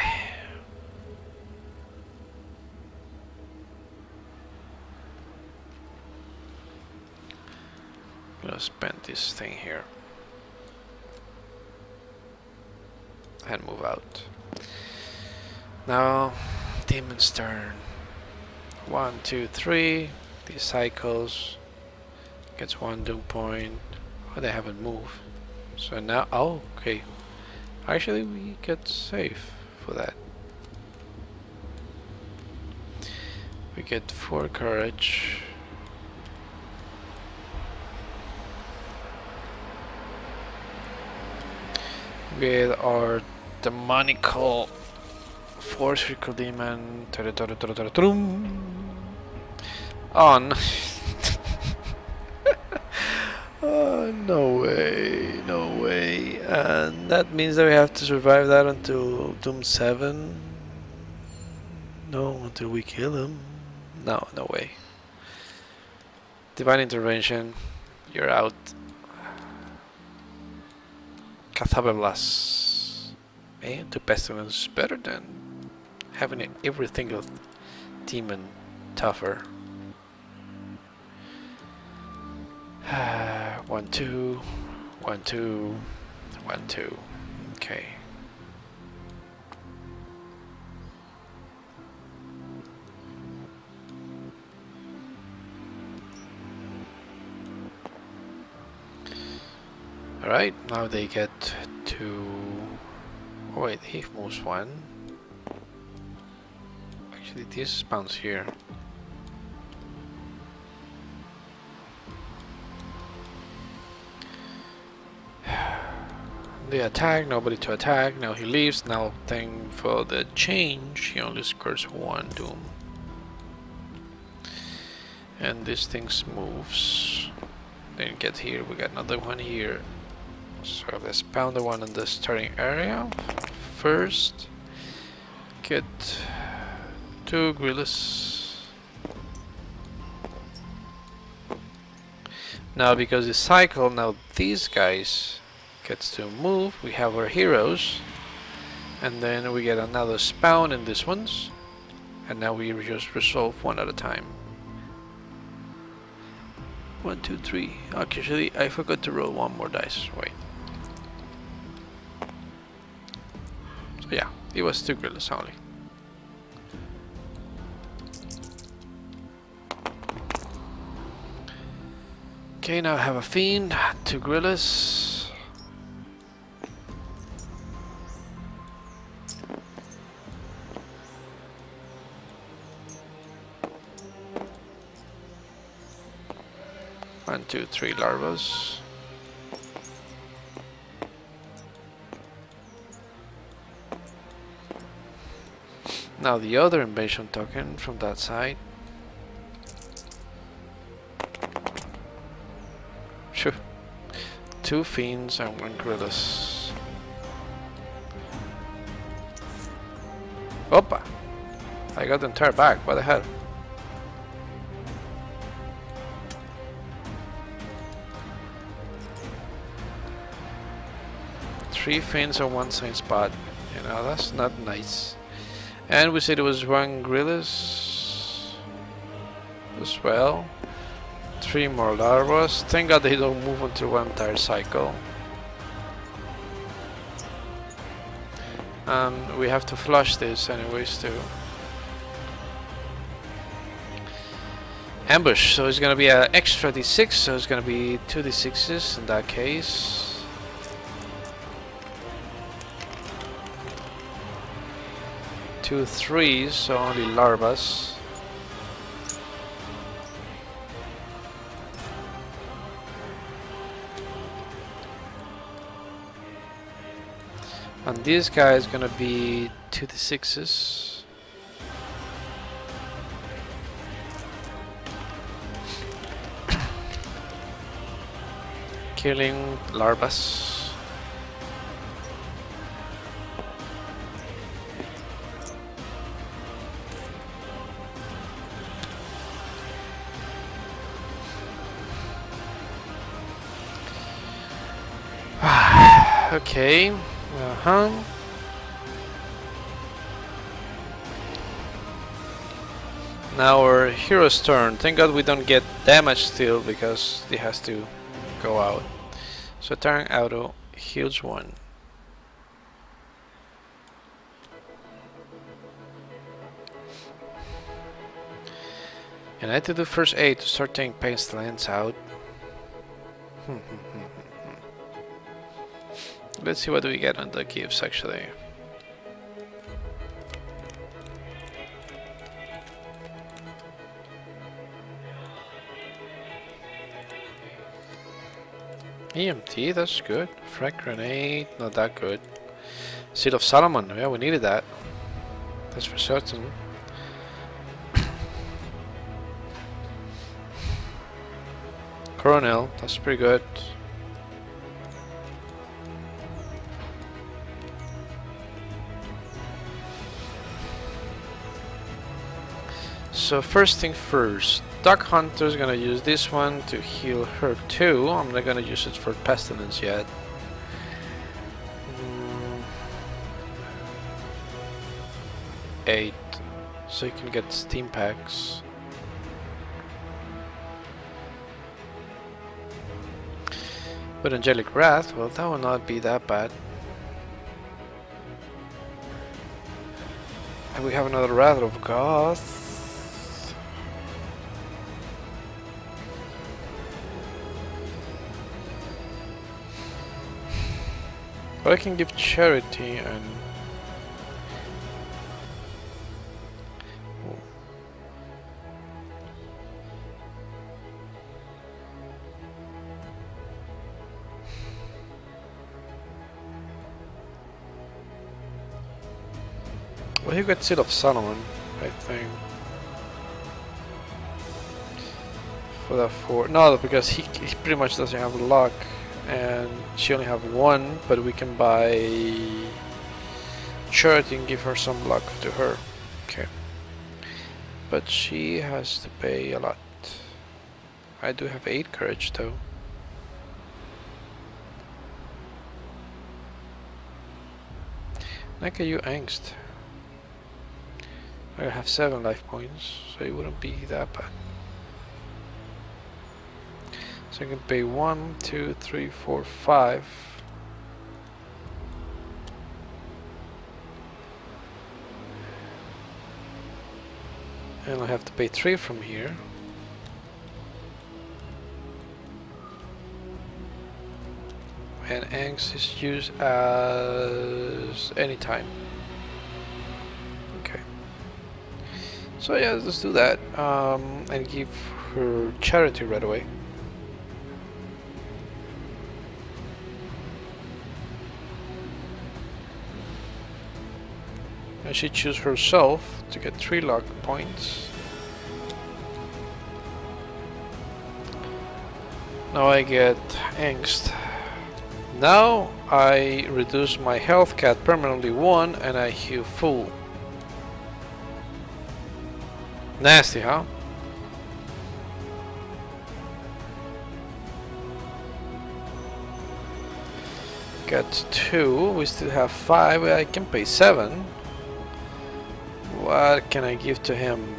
I'm gonna spend this thing here and move out. Now, Demon's turn. 1, 2, 3. These cycles gets 1 doom point. Oh, they haven't moved. So now, oh, okay. Actually, we get safe for that. We get 4 courage. With our demonical force circle demon. Oh no. Oh, no way, no way. And that means that we have to survive that until Doom 7. No, until we kill him. No, no way. Divine Intervention, you're out. Cathablas. Man, the Pestilence is better than having every single demon tougher. 1, 2, 1, 2, 1, 2. Okay. Alright, now they get to. Oh, wait, he moves 1. Actually, this spawns here. They attack, nobody to attack. Now he leaves. Now, thank for the change, he only scores 1 doom. And this thing moves. Then get here, we got another one here. So let's pound the one in the starting area first. Get 2 Grillis. Now, because the cycle, now these guys gets to move. We have our heroes, and then we get another spawn in these ones, and now we just resolve 1 at a time. 1, 2, 3. Actually, I forgot to roll 1 more dice. Wait. So yeah, it was 2 Grillis only. Okay, now I have a fiend, 2 Grillis. One, 2, 3 larvas. Now the other invasion token from that side. Phew. 2 fiends and 1 Grillus. Opa! I got the entire bag, what the hell? Three fiends and 1 Saint Spot. You know, that's not nice. And we said it was 1 Grillus as well. 3 more larvas. Thank God they don't move until 1 entire cycle. And we have to flush this anyways too. Ambush, so it's gonna be an extra d6, so it's gonna be 2 d6s in that case. 2 3s, so only larvas. And this guy is gonna be 2 d6s. Killing larvas. Okay. Now our hero's turn. Thank God we don't get damage still because he has to go out. So turn auto heals 1. And I had to do first aid to start taking pestilence out. Let's see what we get on the gifts actually. EMT, that's good. Frag grenade, not that good. Seal of Solomon, yeah, we needed that. That's for certain. Coronel, that's pretty good. So first thing first, Duck Hunter is gonna use this one to heal her too. I'm not gonna use it for pestilence yet. 8, so you can get steam packs. But Angelic Wrath, well, that will not be that bad. And we have another Wrath of Goth. But I can give charity and... Well, he got Seal of Solomon, I think. For that 4. No, because he pretty much doesn't have luck. And she only have 1, but we can buy charity and give her some luck to her. Okay. But she has to pay a lot. I do have 8 courage though. Naka, you angst. I have 7 life points, so it wouldn't be that bad. So I can pay 1, 2, 3, 4, 5. And I have to pay 3 from here. And angst is used as anytime. Okay. So yeah, let's do that. And give her charity right away. And she choose herself to get 3 luck points. Now I get angst. Now I reduce my health cat permanently 1 and I heal full. Nasty, huh? Got 2, we still have 5, I can pay 7. What can I give to him?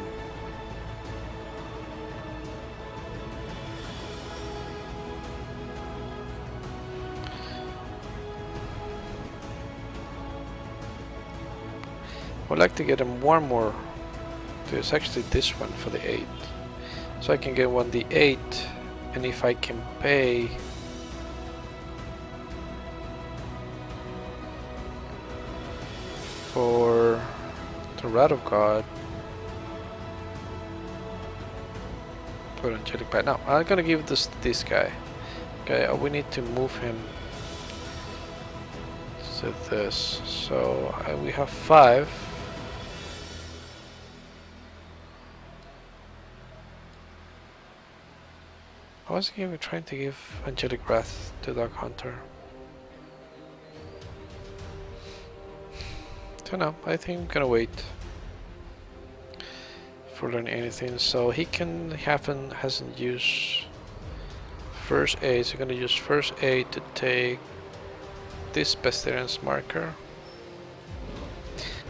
I'd like to get him one more. There's actually this one for the 8. So I can get one the 8, and if I can pay for the Wrath of God, put Angelic Pad. Now I'm gonna give this to this guy. Okay, we need to move him to this. So we have 5. I was trying to give Angelic Wrath to Dark Hunter. So no, I think I'm gonna wait for learning anything. So he hasn't used first aid, so I'm gonna use first aid to take this Pestilence marker.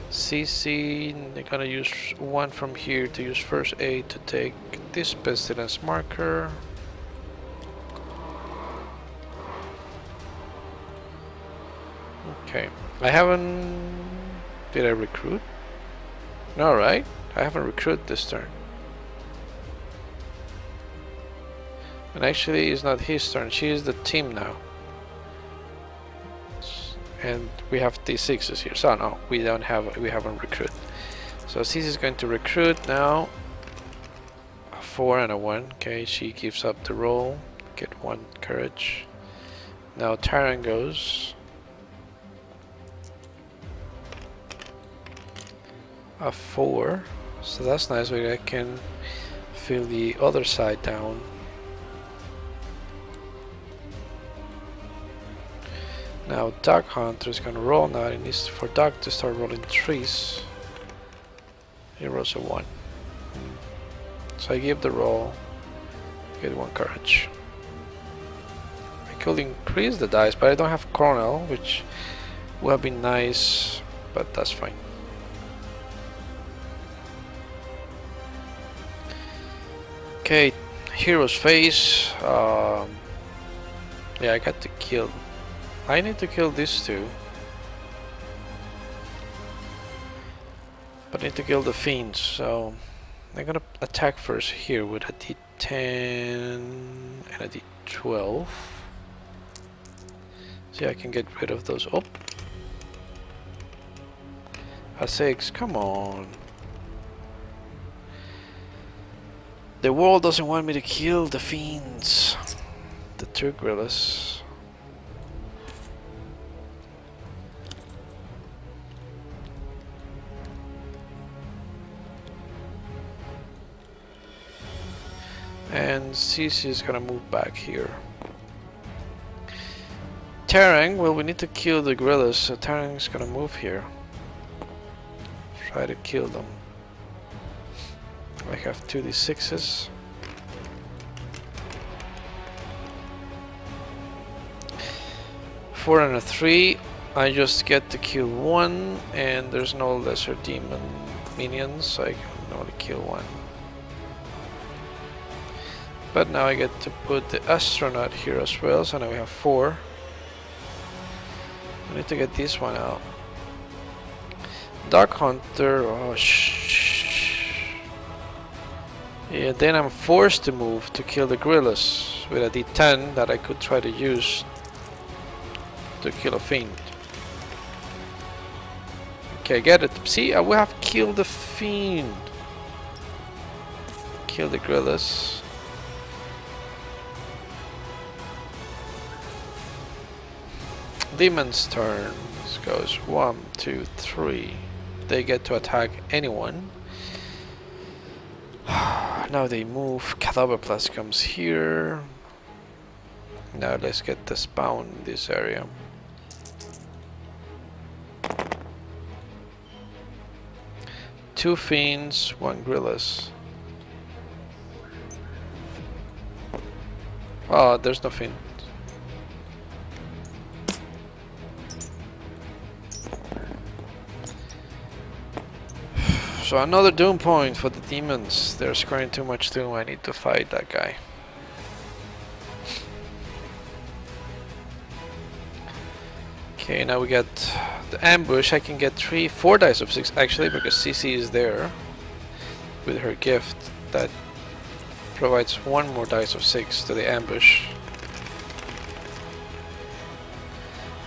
CC, they're gonna use one from here to use first aid to take this Pestilence marker. Okay, I haven't... Did I recruit? No, right? I haven't recruited this turn. And actually it's not his turn, she is the team now. And we have D6s here, so no, we haven't recruited. So CC is going to recruit now. A 4 and a 1, okay, she gives up the roll, get 1 courage. Now Tyrant goes. A 4, so that's nice, but I can fill the other side down. Now Dark Hunter is gonna roll now. It needs for Dark to start rolling 3s. He rolls a 1. So I give the roll, get 1 courage. I could increase the dice, but I don't have Coronel, which would have been nice, but that's fine. Okay, Hero's Face. Yeah, I got to kill. I need to kill these 2. But I need to kill the fiends, so I'm gonna attack first here with a D10 and a D12. See, I can get rid of those. Oh, a 6. Come on. The world doesn't want me to kill the fiends. The 2 gorillas. And CC is gonna move back here. Terang, well, we need to kill the gorillas, so Terang is gonna move here. Try to kill them. I have 2d6s. Four and a 3. I just get to kill 1, and there's no lesser demon minions, so I can only kill 1. But now I get to put the astronaut here as well, so now we have 4. I need to get this one out. Dark Hunter, oh yeah, then I'm forced to move to kill the gorillas with a D10 that I could try to use to kill a fiend. Okay, get it. See, I will have killed the fiend. Kill the gorillas. Demon's turn. This goes 1, 2, 3. they get to attack anyone. Now they move. Cathabaplast comes here. Now let's get the spawn in this area. Two fiends, one Grillus. Oh, there's no fiend. So another doom point for the demons. They're scoring too much doom. I need to fight that guy. Okay, now we get the ambush. I can get 4 dice of 6 actually, because CC is there with her gift that provides 1 more dice of 6 to the ambush.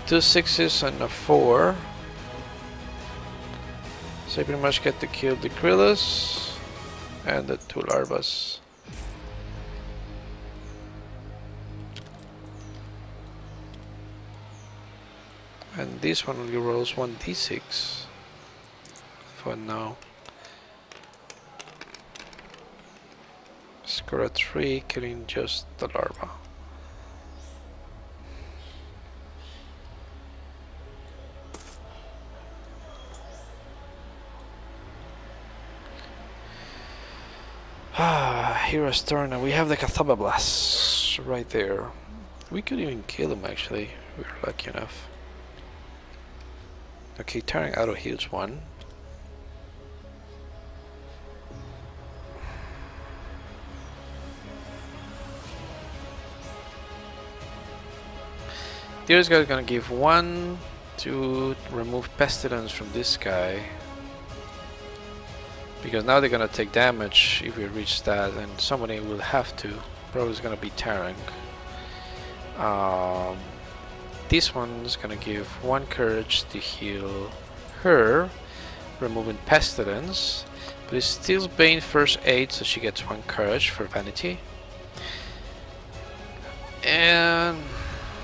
2 6s and a 4. So I pretty much get to kill the Grillus and the 2 larvas. And this one only rolls 1d6 for now. Score a 3, killing just the larva. Hero's turn, and we have the Cathabaplast right there. We could even kill him actually, we were lucky enough. Okay, turning auto heals 1. This guy is gonna give 1 to remove pestilence from this guy. Because now they're gonna take damage if we reach that, and somebody will have to. Probably is gonna be Tarang. This one's gonna give 1 courage to heal her, removing pestilence. But it's still Bane first aid, so she gets 1 courage for vanity. And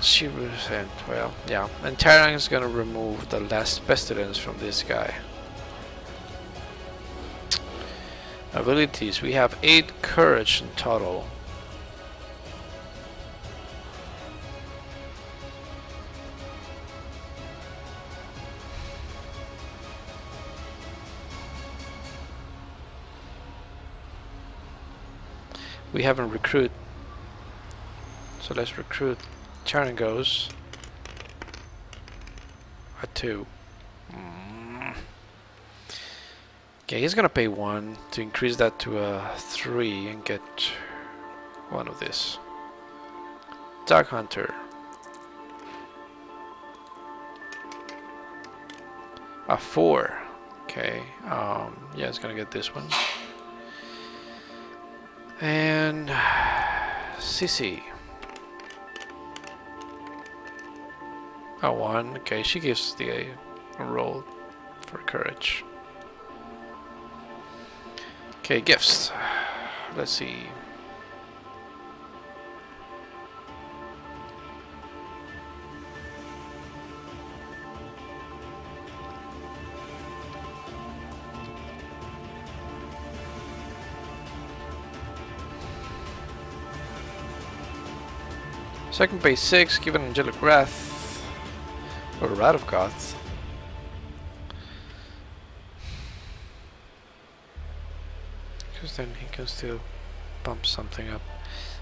she will, well, yeah. And Tarang is gonna remove the last pestilence from this guy. Abilities, we have 8 courage in total. We haven't recruit, so let's recruit. Charon goes a 2. Okay, he's gonna pay 1 to increase that to a 3 and get 1 of this. Dark Hunter. A 4. Okay, yeah, it's gonna get this one. And Sissy. A 1. Okay, she gives the a roll for courage. Okay, gifts. Let's see. Second pay 6, give an Angelic Wrath, or Wrath of Gods. Because then he can still bump something up.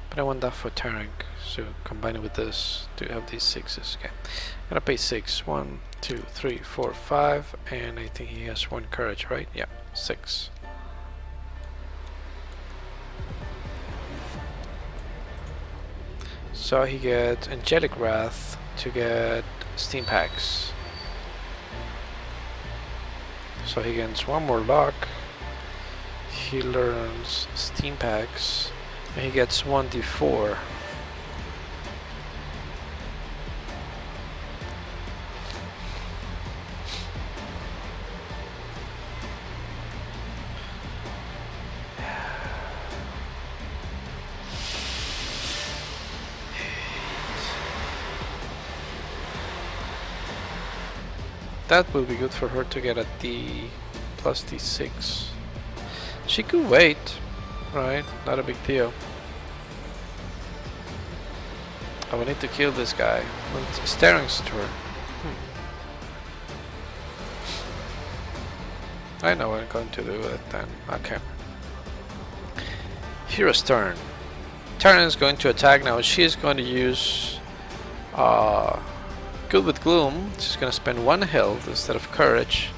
But I want that for Tarang, so combine it with this to have these 6s. Okay, I'm gonna pay 6. 1, 2, 3, 4, 5, and I think he has 1 courage, right? Yeah, 6. So he gets Angelic Wrath to get Steam Packs. So he gets 1 more luck. He learns Steam Packs, and he gets 1d4. that will be good for her to get at the plus D6. She could wait, right? Not a big deal. I will need to kill this guy. It's Terran's turn. I know what I'm going to do with it then. Okay. Hero's turn. Terran is going to attack now. She's going to use Good with Gloom. She's going to spend 1 health instead of courage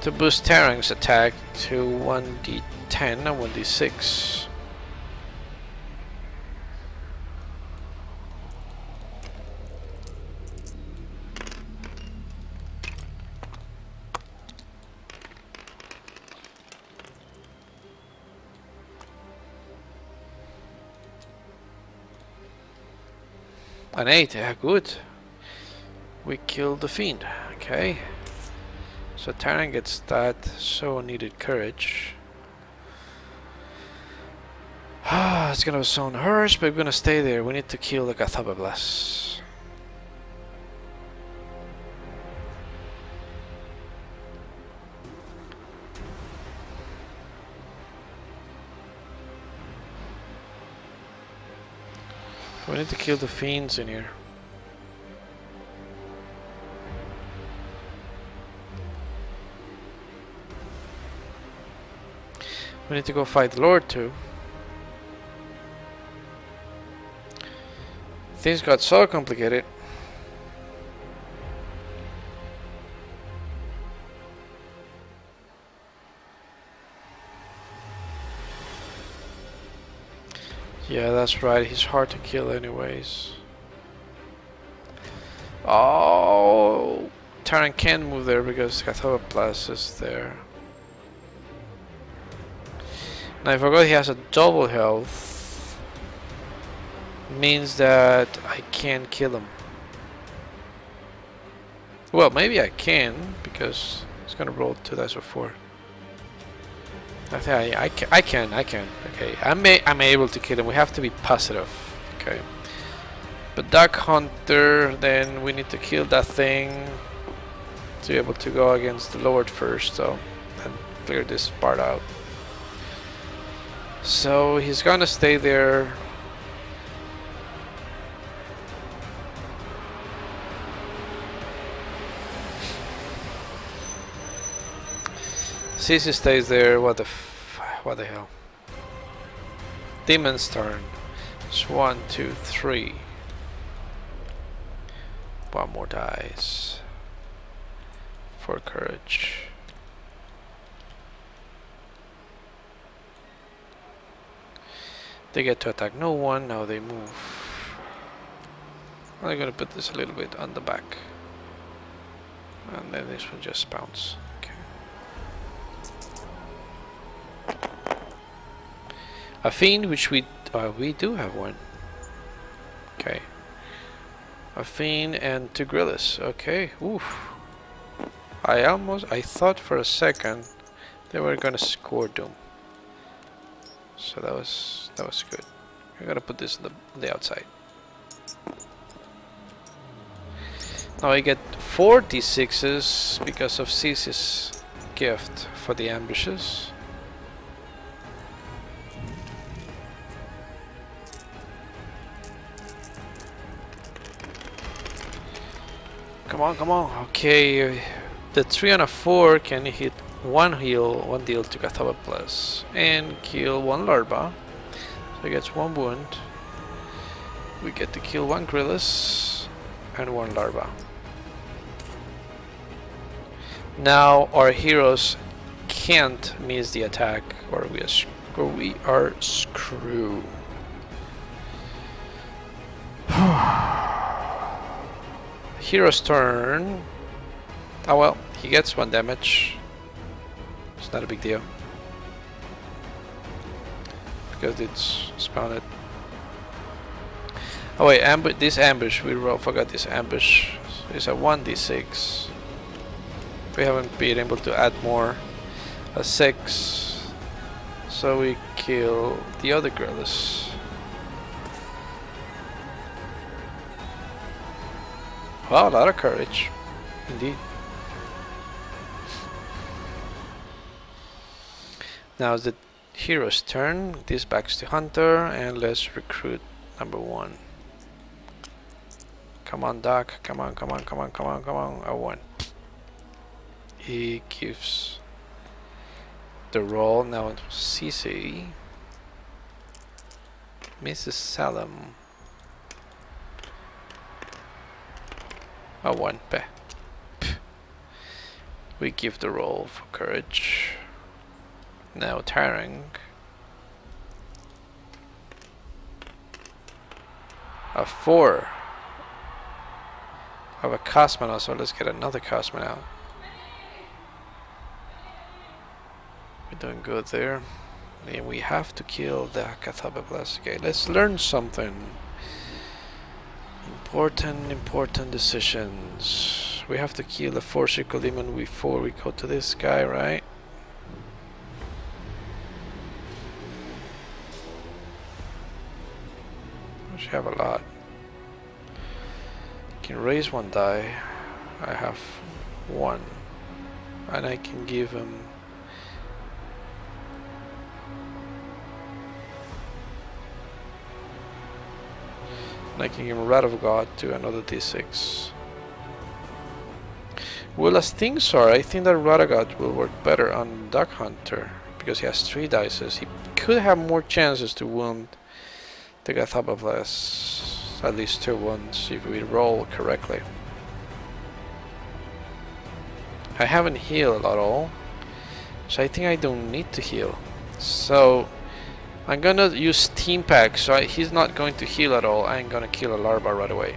to boost Terran's attack to 1d10 and 1d6. An 8, yeah, good. We killed the fiend. Okay. So Terran gets that so needed courage. It's gonna sound harsh, but we're gonna stay there. We need to kill the Cathabablas. We need to kill the fiends in here. We need to go fight the Lord too. Things got so complicated. Yeah, that's right. He's hard to kill anyways. Oh, Terran can't move there because Cathabablas is there. Now I forgot he has a double health. Means that I can't kill him. Well, maybe I can because it's gonna roll 2 dice or 4. I think I can. Okay, I'm able to kill him. We have to be positive. Okay. But Dark Hunter, then we need to kill that thing to be able to go against the Lord first, so and clear this part out. So he's gonna stay there. Sisi stays there. What the hell? Demon's turn. It's 1, 2, 3. 1 more dice for courage. They get to attack no one. Now they move. I'm gonna put this a little bit on the back, and then this one just bounce. A fiend, which we do have one. Okay. A fiend and 2 Grillis. Okay. Oof. I thought for a second they were gonna score Doom. So that was good. We're gonna put this on the outside. Now I get 4 D6s because of Sisi's gift for the ambushes. Come on, come on. Okay, the 3 and a 4 can hit 1 heal, 1 deal to Cathabablas and kill 1 larva. So he gets 1 wound. We get to kill 1 Grillis and 1 larva. Now our heroes can't miss the attack, or we are screwed. Hero's turn. Oh well, he gets 1 damage. It's not a big deal because it's spawned. Oh wait, this ambush, we forgot this ambush. So it's a 1d6. We haven't been able to add more. A 6. So we kill the other Grillis. Wow, a lot of courage, indeed. Now it's the hero's turn. This backs to Hunter, and let's recruit number 1. Come on, Doc. Come on, come on, come on, come on, come on. I won. He gives the roll. Now CC. Mrs. Salem. I won. We give the roll for courage. Now Tarang. A 4. I have a Cosmonaut, so let's get another Cosmonaut. We're doing good there. And we have to kill the Cathabablast. Okay, let's learn something. Important decisions. We have to kill the 4 circle demon before we go to this guy, right? We should have a lot. Can raise 1 die. I have 1, and I can give him give him Wrath of God to another d6. Well, as things are, I think that Wrath of God will work better on Duck Hunter because he has 3 dices. He could have more chances to wound the Cathabablast, at least 2 wounds if we roll correctly. I haven't healed at all, so I think I don't need to heal. So I'm gonna use Team Pack, so he's not going to heal at all. I'm gonna kill a larva right away.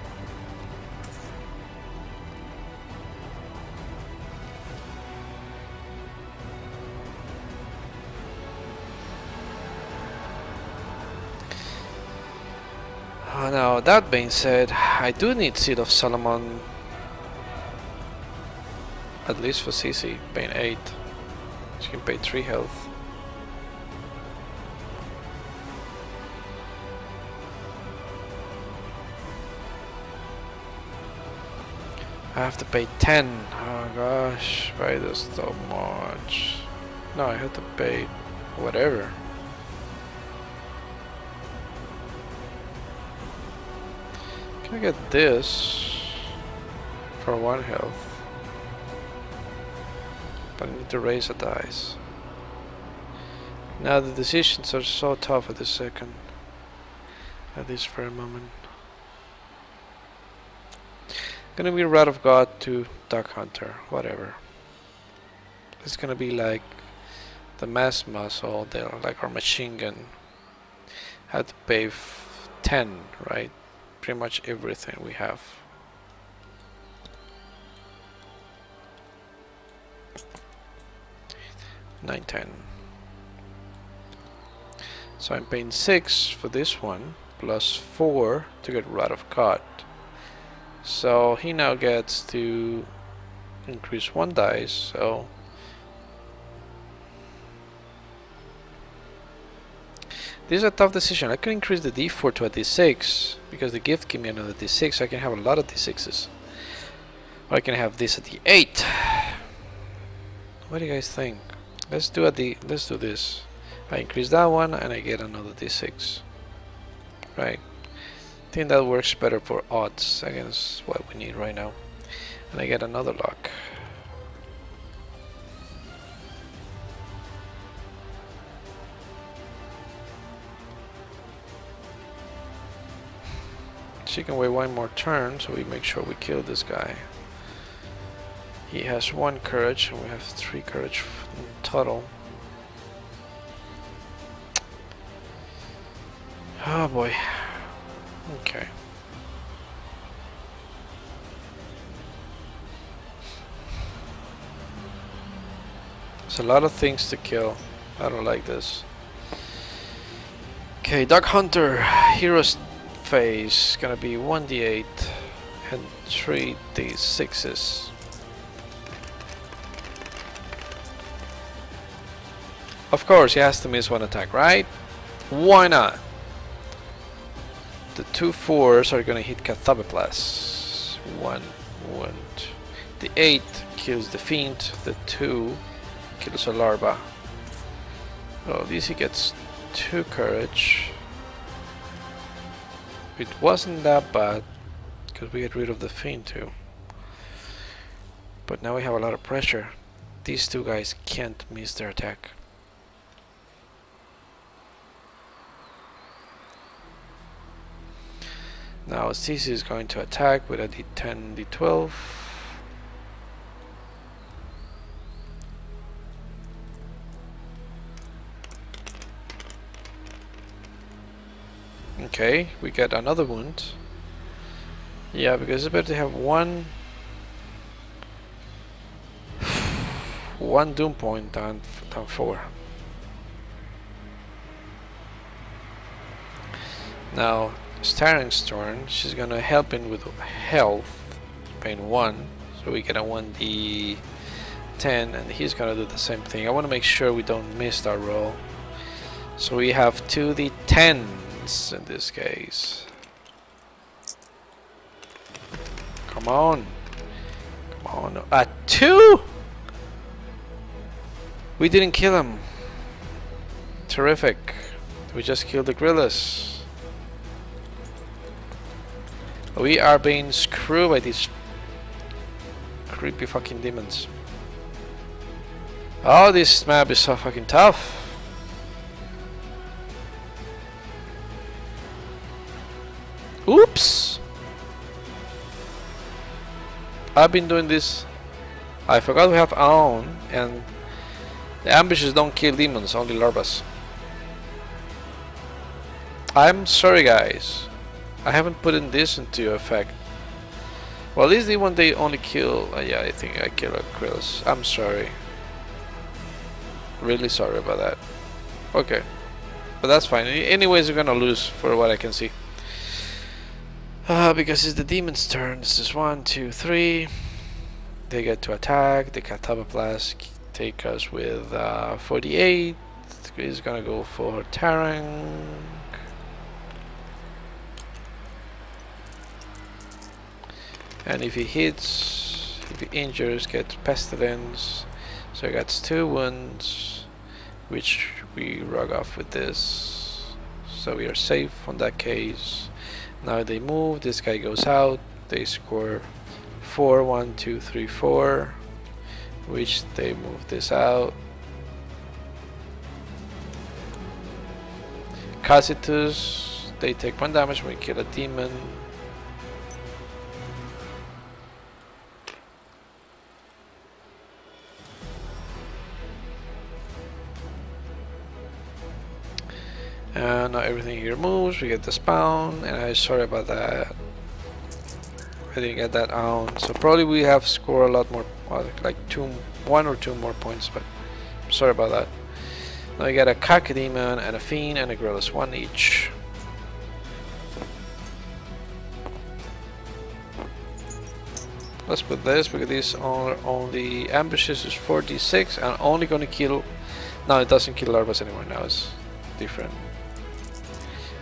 Now that being said, I do need Seed of Solomon, at least for CC, paying 8. She can pay 3 health. I have to pay 10. Oh gosh, why this so much? No, I have to pay whatever. Can I get this for 1 health? But I need to raise a dice. Now the decisions are so tough at this second. At this very moment. Gonna be Wrath of God to Duck Hunter, whatever. It's gonna be like the mass muscle, like our machine gun. Had to pay 10, right? Pretty much everything we have. $9, $10. So I'm paying 6 for this one, plus 4 to get Wrath of God. So he now gets to increase 1 dice, so this is a tough decision. I could increase the d4 to a d6 because the gift give me another d6, so I can have a lot of d6s. Or I can have this at d8. What do you guys think? Let's do this. I increase that one and I get another d6. Right. I think that works better for odds against what we need right now. And I get another luck. She can wait 1 more turn, so we make sure we kill this guy. He has 1 courage, and we have 3 courage in total. Oh boy. Okay. There's a lot of things to kill. I don't like this. Okay, Duck Hunter, hero's phase, gonna be 1d8 and 3d6s. Of course, he has to miss 1 attack, right? Why not? The 2 4s are gonna hit Cathabablast. 1 wound. The 8 kills the Fiend. The 2 kills a larva. So at least he gets 2 courage. It wasn't that bad because we get rid of the Fiend too. But now we have a lot of pressure. These two guys can't miss their attack. Now CC is going to attack with a D10, D12. Okay, we get another wound. Yeah, because it's better to have one doom point than 4. Now Starring's turn. She's gonna help him with health, pain 1, so we get a 1d10, and he's gonna do the same thing. I want to make sure we don't miss our roll, so we have 2d10s in this case. Come on, come on, a 2. We didn't kill him. Terrific. We just killed the Grillus. We are being screwed by these creepy fucking demons. Oh, this map is so fucking tough. Oops! I've been doing this. I forgot we have Aon, and the ambushes don't kill demons, only larvas. I'm sorry, guys. I haven't put in this into effect. Well, at least the one they only kill. Yeah, I think I killed a Krillus. I'm sorry. Really sorry about that. Okay, but that's fine. Anyways, we're gonna lose for what I can see. Because it's the demon's turn. This is 1, 2, 3. They get to attack. The Cataplasm take us with 48. He's gonna go for Tarang. And if he hits, if he injures, gets Pestilence. So he gets 2 wounds, which we rug off with this. So we are safe on that case. Now they move, this guy goes out, they score 4, 1, 2, 3, 4, which they move this out. Cassitus, they take 1 damage when we kill a demon. Now everything here moves, we get the spawn, and I'm sorry about that. I didn't get that on, so probably we have scored a lot more, like 1 or 2 more points, but I'm sorry about that. Now you get a Cacodemon and a Fiend and a Grillus, 1 each. Let's put this, because these are only ambushes is 4d6 and only gonna kill. No, it doesn't kill larvas anymore, now it's different.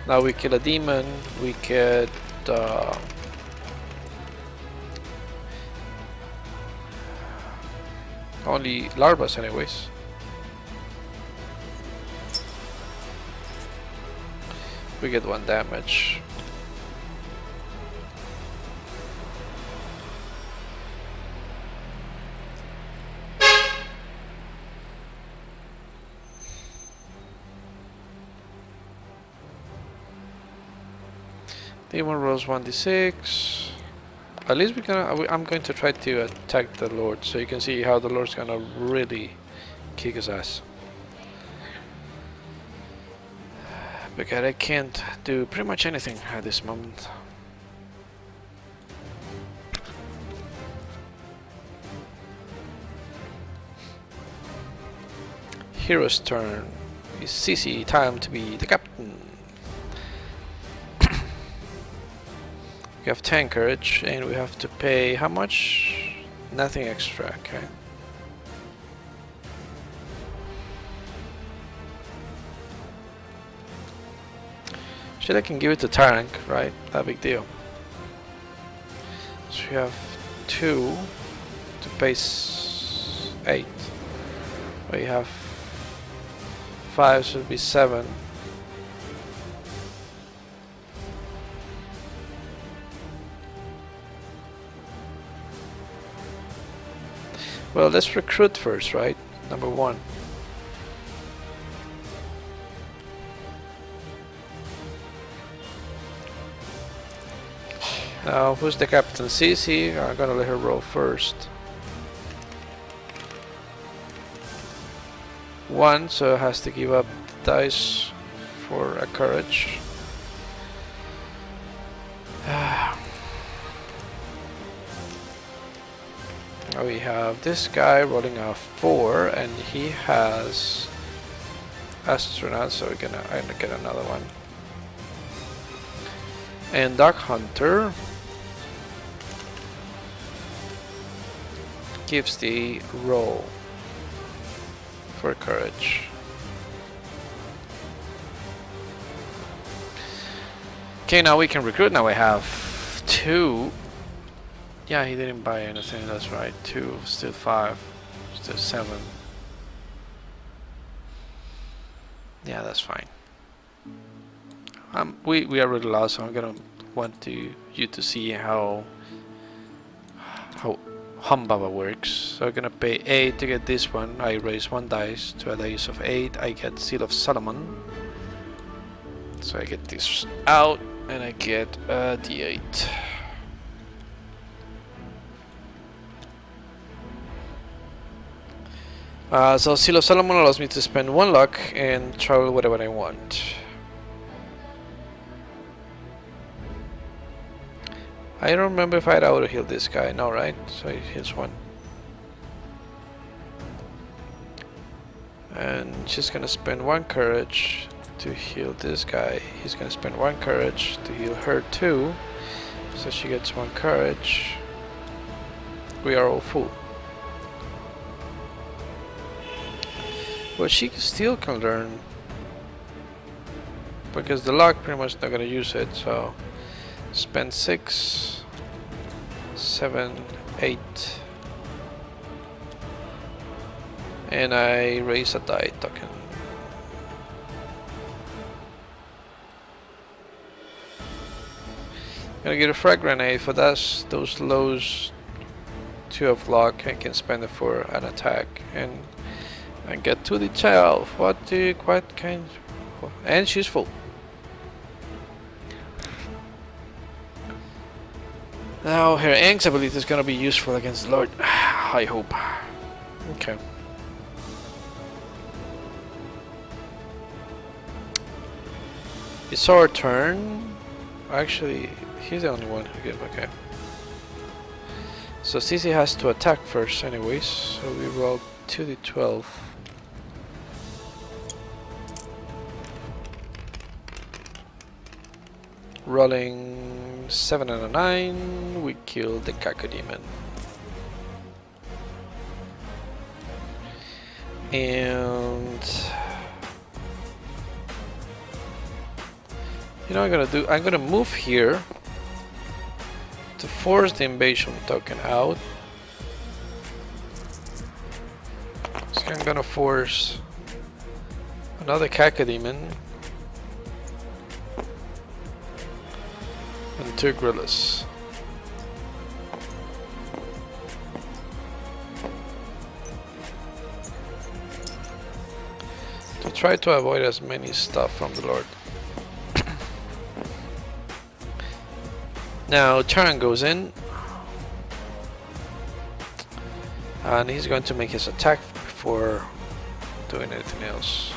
Now we kill a demon, we get only larvas anyways. We get 1 damage. Demon rolls 1d6. At least I'm going to try to attack the Lord, so you can see how the Lord's gonna really kick his ass. Because I can't do pretty much anything at this moment. Hero's turn. It's CC time to be the captain. We have 10 courage and we have to pay how much? Nothing extra, okay. Shit, I can give it to Tarang, right? Not a big deal. So we have 2 to pay 8. We have 5, so it'd be 7. Well, let's recruit first, right? Number 1. Now, who's the captain? Cece. I'm gonna let her roll first. 1, so it has to give up the dice for a courage. Now we have this guy rolling a 4, and he has astronaut, so I'm gonna get another one. And Dark Hunter gives the roll for courage. Okay, now we can recruit. Now we have 2. Yeah, he didn't buy anything, that's right. 2, still 5, still 7. Yeah, that's fine. We are really lost, so I'm gonna want you to see how Humbaba works. So I'm gonna pay 8 to get this one. I raise 1 dice to a dice of 8. I get Seal of Solomon. So I get this out, and I get a D8. So Seal of Solomon allows me to spend 1 luck and travel whatever I want. I don't remember if I had auto heal this guy. No, right? So he hits 1. And she's gonna spend 1 courage to heal this guy. He's gonna spend 1 courage to heal her too. So she gets 1 courage. We are all full. Well, she still can learn, because the luck pretty much not gonna use it, so spend 6, 7, 8, and I raise a die token. Gonna get a frag grenade for those lows 2 of luck. I can spend it for an attack and get to the 12. What kind? And she's full. Now her Aang's ability is gonna be useful against the Lord. I hope. Okay. It's our turn. Actually, he's the only one who gave. Okay. So Cece has to attack first, anyways. So we roll 2d12. Rolling 7 and a 9, we kill the Cacodemon. And you know what I'm gonna do? I'm gonna move here to force the invasion token out. So I'm gonna force another Cacodemon and 2 gorillas. To try to avoid as many stuff from the Lord. Now Charon goes in, and he's going to make his attack before doing anything else.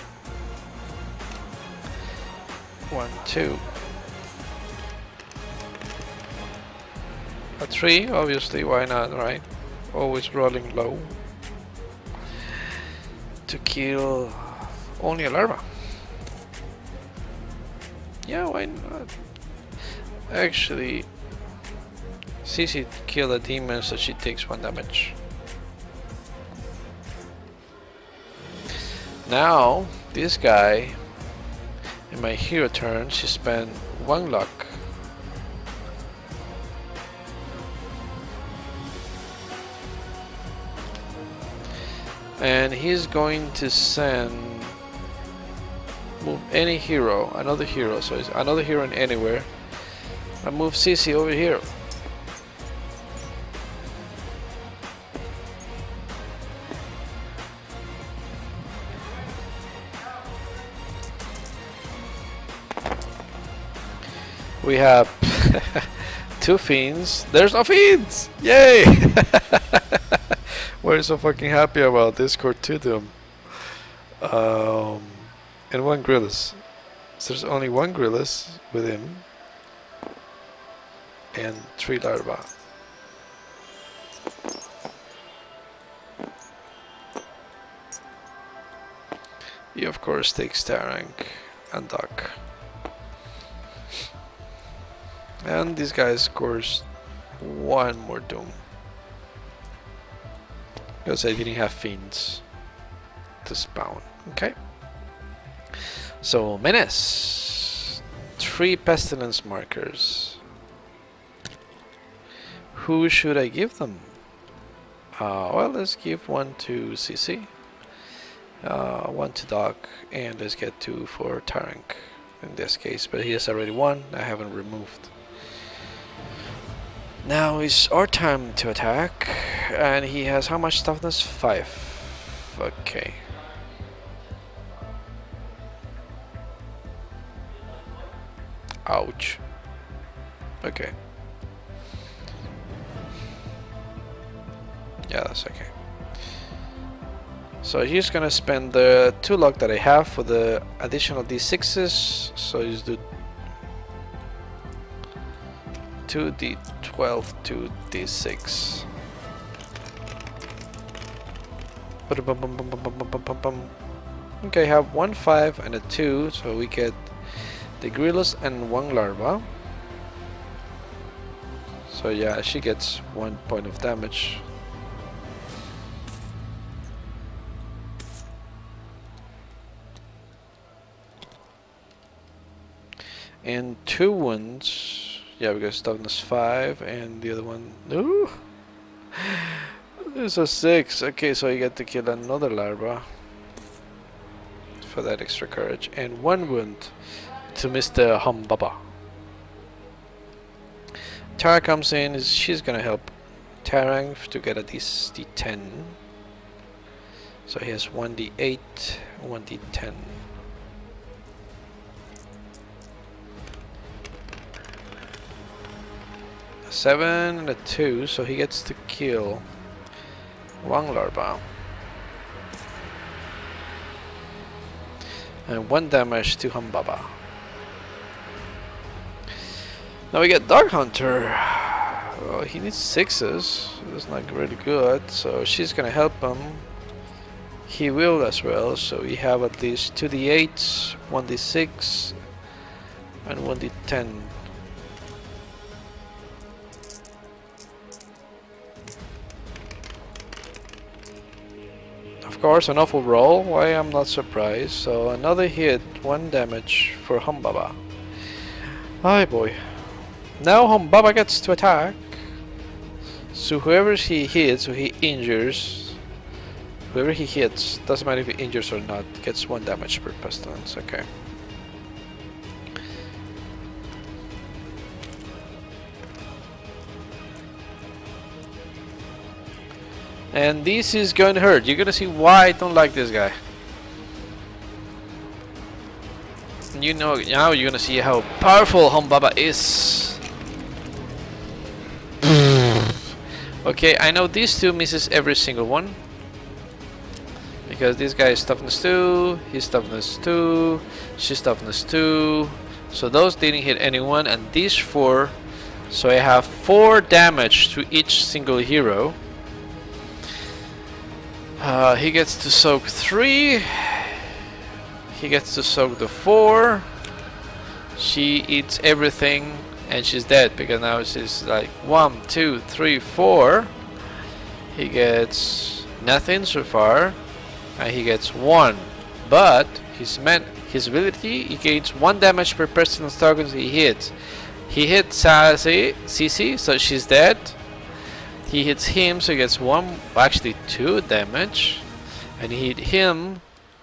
1, 2. A 3, obviously, why not, right? Always rolling low. To kill only a larva. Yeah, why not? Actually, Cece killed a demon, so she takes 1 damage. Now, this guy, in my hero turn, she spent 1 luck. And he's going to send Move any hero, another hero, so it's another hero in anywhere. And move CC over here. We have 2 fiends. There's no fiends! Yay! We're so fucking happy about Discord 2 Doom. And 1 Grillus. So there's only 1 Grillus with him. And 3 larvae. He of course takes Tarank and Duck. And these guys scores 1 more Doom. Because I didn't have fiends to spawn. Okay. So Menace. 3 pestilence markers. Who should I give them? Well, let's give 1 to CC. 1 to Doc, and let's get 2 for Tarank in this case, but he has already 1. I haven't removed. Now it's our time to attack, and he has how much toughness? 5. Okay. Ouch. Okay. Yeah, that's okay. So he's gonna spend the 2 luck that I have for the additional d6s. So he's do 2d12, 2d6. Okay, I have 1 5 and a 2, so we get the Grillus and 1 larva. So yeah, she gets 1 point of damage. And 2 wounds. Yeah, because toughness 5 and the other one. No, there's a 6. Okay, so you get to kill another larva for that extra courage, and 1 wound to Mr. Humbaba. Tara comes in. She's gonna help Tarank to get a D10. So he has 1d8, 1d10. A 7 and a 2, so he gets to kill 1 larva. And 1 damage to Humbaba. Now we get Dark Hunter. Well, he needs 6s. That's not really good, so she's gonna help him. He will as well, so we have at least 2d8s, 1d6, and 1d10. Of course, an awful roll. Why, I'm not surprised. So another hit, 1 damage for Humbaba. Hi boy. Now Humbaba gets to attack. So whoever he hits, or he injures, whoever he hits, doesn't matter if he injures or not, gets 1 damage per pestilence. Okay. And this is going to hurt. You're gonna see why I don't like this guy. You know, now you're gonna see how powerful Humbaba is. Okay, I know these 2 misses every single one. Because this guy is toughness 2, he's toughness 2, she's toughness 2. So those didn't hit anyone, and these 4. So I have 4 damage to each single hero. He gets to soak 3. He gets to soak the 4. She eats everything and she's dead, because now she's like 1, 2, 3, 4. He gets nothing so far, and he gets 1. But his ability, he gains 1 damage per person target he hits. He hits Sassy, CC, so she's dead. He hits him, so he gets 1, actually 2 damage, and he hit him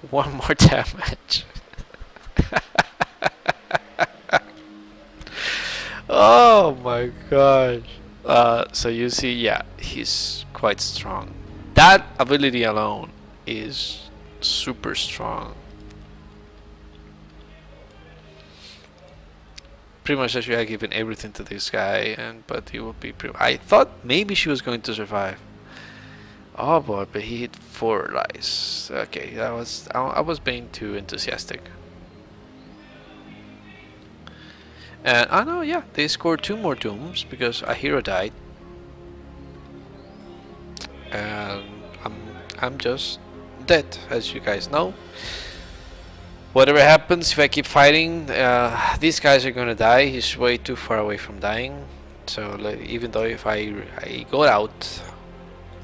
1 more damage. Oh my gosh. So you see, yeah, he's quite strong. That ability alone is super strong. Pretty much actually I given everything to this guy, but he would be I thought maybe she was going to survive. Oh boy, but he hit 4 dice. Okay, I was being too enthusiastic. And I know, yeah, they scored 2 more dooms because a hero died. And I'm just dead, as you guys know. Whatever happens, if I keep fighting, these guys are gonna die. He's way too far away from dying. So like, even though if I go out,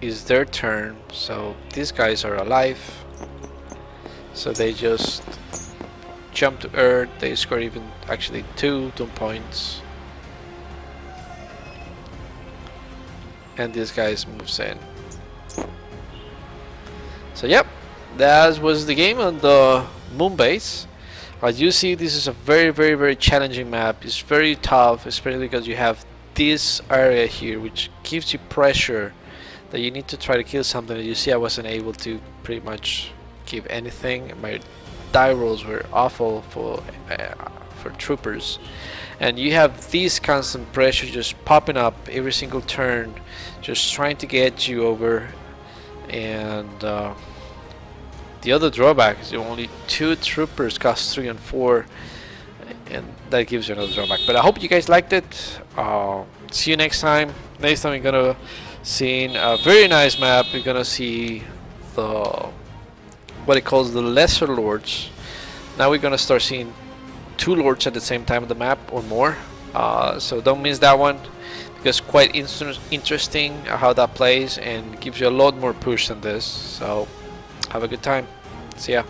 it's their turn. So these guys are alive. So they just jump to earth. They score even actually 2 doom points. And this guy moves in. So yep, that was the game on the moon base. As you see, this is a very challenging map. It's very tough, especially because you have this area here which gives you pressure that you need to try to kill something. You see I wasn't able to pretty much give anything. My die rolls were awful for troopers, and you have this constant pressure just popping up every single turn, just trying to get you over. And the other drawback is only 2 troopers cost 3 and 4, and that gives you another drawback. But I hope you guys liked it. See you next time. Next time we're gonna see a very nice map. We're gonna see the what it calls the lesser lords. Now we're gonna start seeing 2 lords at the same time on the map or more. So don't miss that one, because quite interesting how that plays and gives you a lot more push than this. So have a good time. See ya.